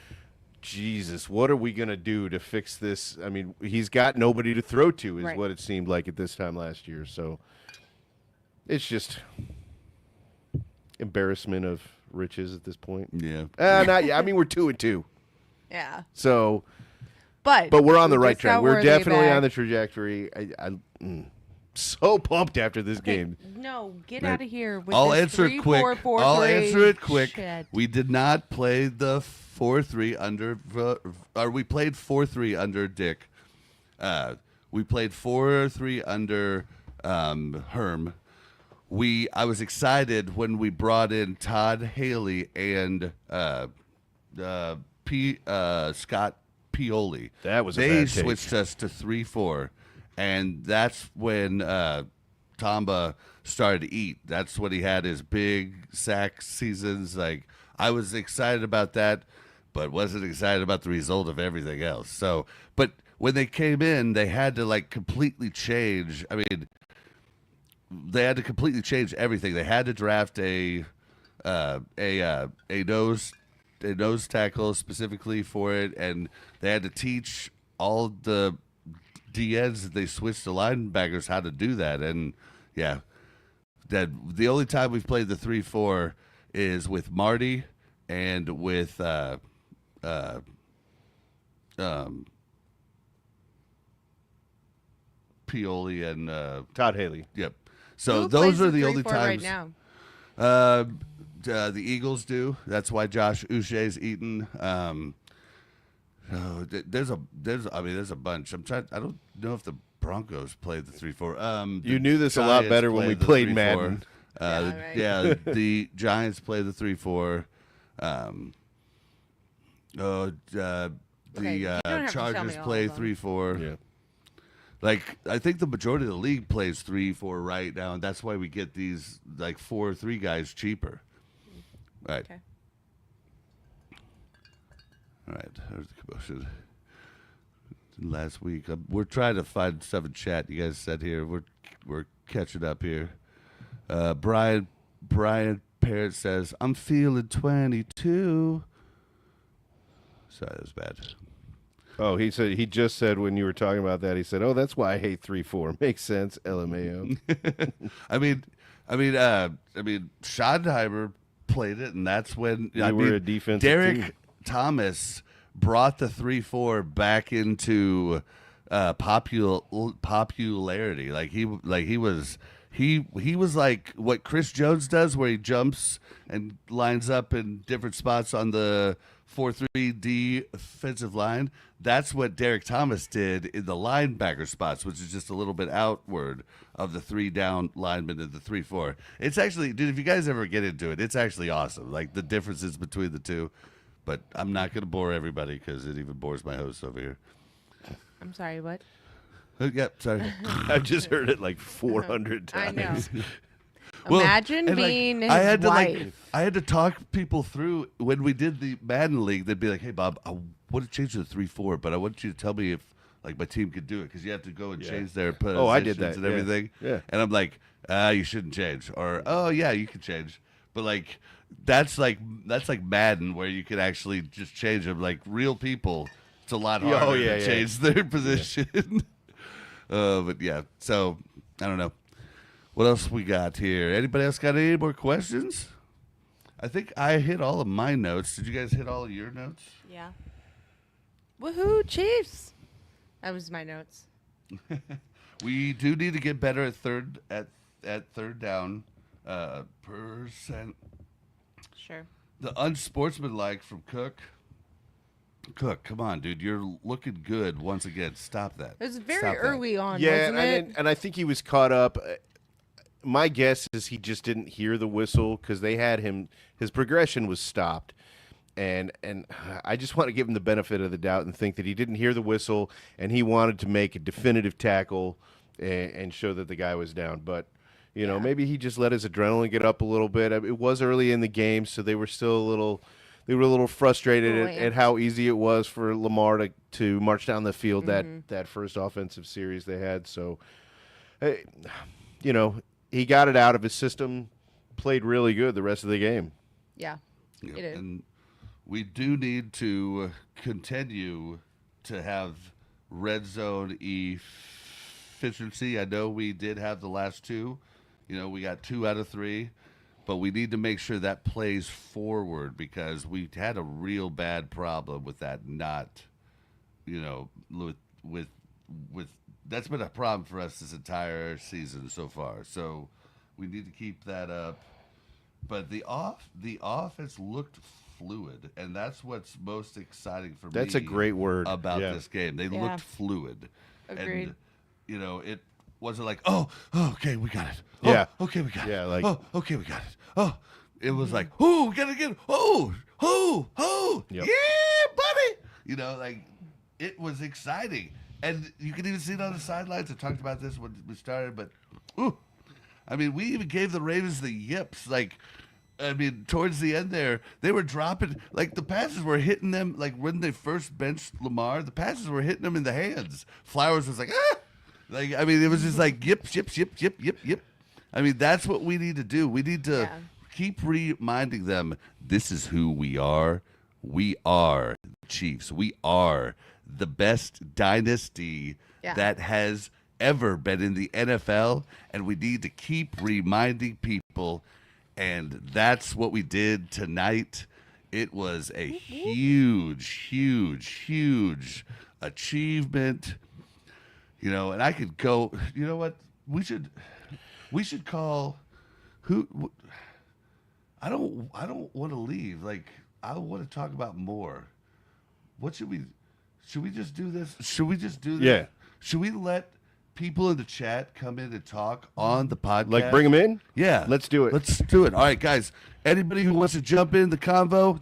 Jesus, what are we going to do to fix this? I mean, he's got nobody to throw to is Right. what it seemed like at this time last year. So it's just embarrassment of riches at this point. Yeah. Not yet. I mean, we're 2-2. Yeah. So, But we're on the we right just track. got We're Worthy definitely back. on the trajectory. I'm so pumped after this Okay, game. no, get Right. out of here with I'll this answer it 3-4-4-3 quick. I'll answer it quick. shit. We did not play the 4-3 under, or we played 4-3 under Dick. We played 4-3 under Herm. I was excited when we brought in Todd Haley and Scott Pioli. That was a they bad take. switched us to 3-4, and that's when Tamba started to eat. That's when he had his big sack seasons. Like I was excited about that, but wasn't excited about the result of everything else. So, but when they came in, they had to like completely change. I mean, they had to completely change everything. They had to draft a nose a nose tackle specifically for it, and they had to teach all the DNs that they switched to linebackers how to do that. And yeah, that the only time we've played the 3-4 is with Marty and with Pioli and Todd Haley. Yep. So Who those plays are the only 3-4 times. right now. The Eagles do. That's why Josh Uche's eaten. There's a bunch. I don't know if the Broncos played the 3-4. You knew this a lot Giants better when we the played 3-4. Madden. Right. Yeah, the Giants play the 3-4. Okay, you don't have to tell Chargers me all play of them. 3-4. Yeah. Like, I think the majority of the league plays 3-4 right now, and that's why we get these like 4-3 guys cheaper. Right. Okay. All right. There's the commotion. Last week, we're trying to find stuff in chat. You guys said here we're catching up here. Brian Parrott says, "I'm feeling 22." Sorry, that was bad. Oh, he just said when you were talking about that, he said, "Oh, that's why I hate 3-4." Makes sense, LMAO. I mean, Schottenheimer played it, and that's when We're a defensive Derek team. Thomas brought the 3-4 back into popularity. Like he was like what Chris Jones does, where he jumps and lines up in different spots on the 4-3 defensive line. That's what Derek Thomas did in the linebacker spots, which is just a little bit outward of the 3-down lineman and the 3-4. It's actually, dude, if you guys ever get into it, it's actually awesome. Like the differences between the two. But I'm not going to bore everybody because it even bores my host over here. I'm sorry, what? Yep, sorry. I've just heard it like 400 I times. know. Well, Imagine and, like, being his I had wife. to I had to talk people through when we did the Madden League. They'd be like, "Hey, Bob, I want to change to the 3-4, but I want you to tell me if like my team could do it because you have to go and change their positions Oh, I did that, and yeah. everything." Yeah. And I'm like, "You shouldn't change," or "Oh, yeah, you can change," but like that's like Madden where you can actually just change them. Like real people, it's a lot harder to change their position. But yeah, so I don't know. What else we got here? Anybody else got any more questions? I think I hit all of my notes. Did you guys hit all of your notes? Yeah. Woohoo, Chiefs! That was my notes. We do need to get better at third down percent. Sure. The unsportsmanlike from Cook. Cook, come on, dude. You're looking good once again. Stop that. It was very Stop that. early on, Yeah, wasn't it? and I think he was caught up. My guess is he just didn't hear the whistle because they had him. His progression was stopped, and I just want to give him the benefit of the doubt and think that he didn't hear the whistle and he wanted to make a definitive tackle and show that the guy was down. But you know, maybe he just let his adrenaline get up a little bit. It was early in the game, so they were still a little. They were a little frustrated at how easy it was for Lamar to march down the field that first offensive series they had. So, you know, he got it out of his system, played really good the rest of the game. Yeah. Yep. It is. And we do need to continue to have red zone efficiency. I know we did have the last two. You know, we got 2 out of 3. But we need to make sure that plays forward because we had a real bad problem with that not, you know, with that's been a problem for us this entire season so far. So we need to keep that up. But the offense looked fluid, and that's what's most exciting for me. That's a great word about this game. They looked fluid. Agreed. And, you know, it wasn't like, oh, okay, we got it. Oh, Yeah. okay, we got it. Yeah, like- oh, okay, we got it. Oh, it was like, oh, we got it again. Oh, Yep. yeah, buddy. You know, like, it was exciting. And you can even see it on the sidelines. I talked about this when we started, but, I mean, we even gave the Ravens the yips. Like, I mean, towards the end there, they were dropping, like, the passes were hitting them, like, when they first benched Lamar, the passes were hitting them in the hands. Flowers was like, ah! Like, I mean, it was just like, yip. I mean, that's what we need to do. We need to keep reminding them, this is who we are. we are the Chiefs. We are the best dynasty Yeah. that has ever been in the NFL, and we need to keep reminding people, and that's what we did tonight. It was a huge, huge, huge achievement. And I could go, you know what? We should call who I don't want to leave. Like, I want to talk about more. What should we just do this? Should we just do this? Yeah. Should we let people in the chat come in and talk on the podcast? Like, bring them in? Yeah. Let's do it. Let's do it. All right, guys. Anybody who wants to jump in the convo,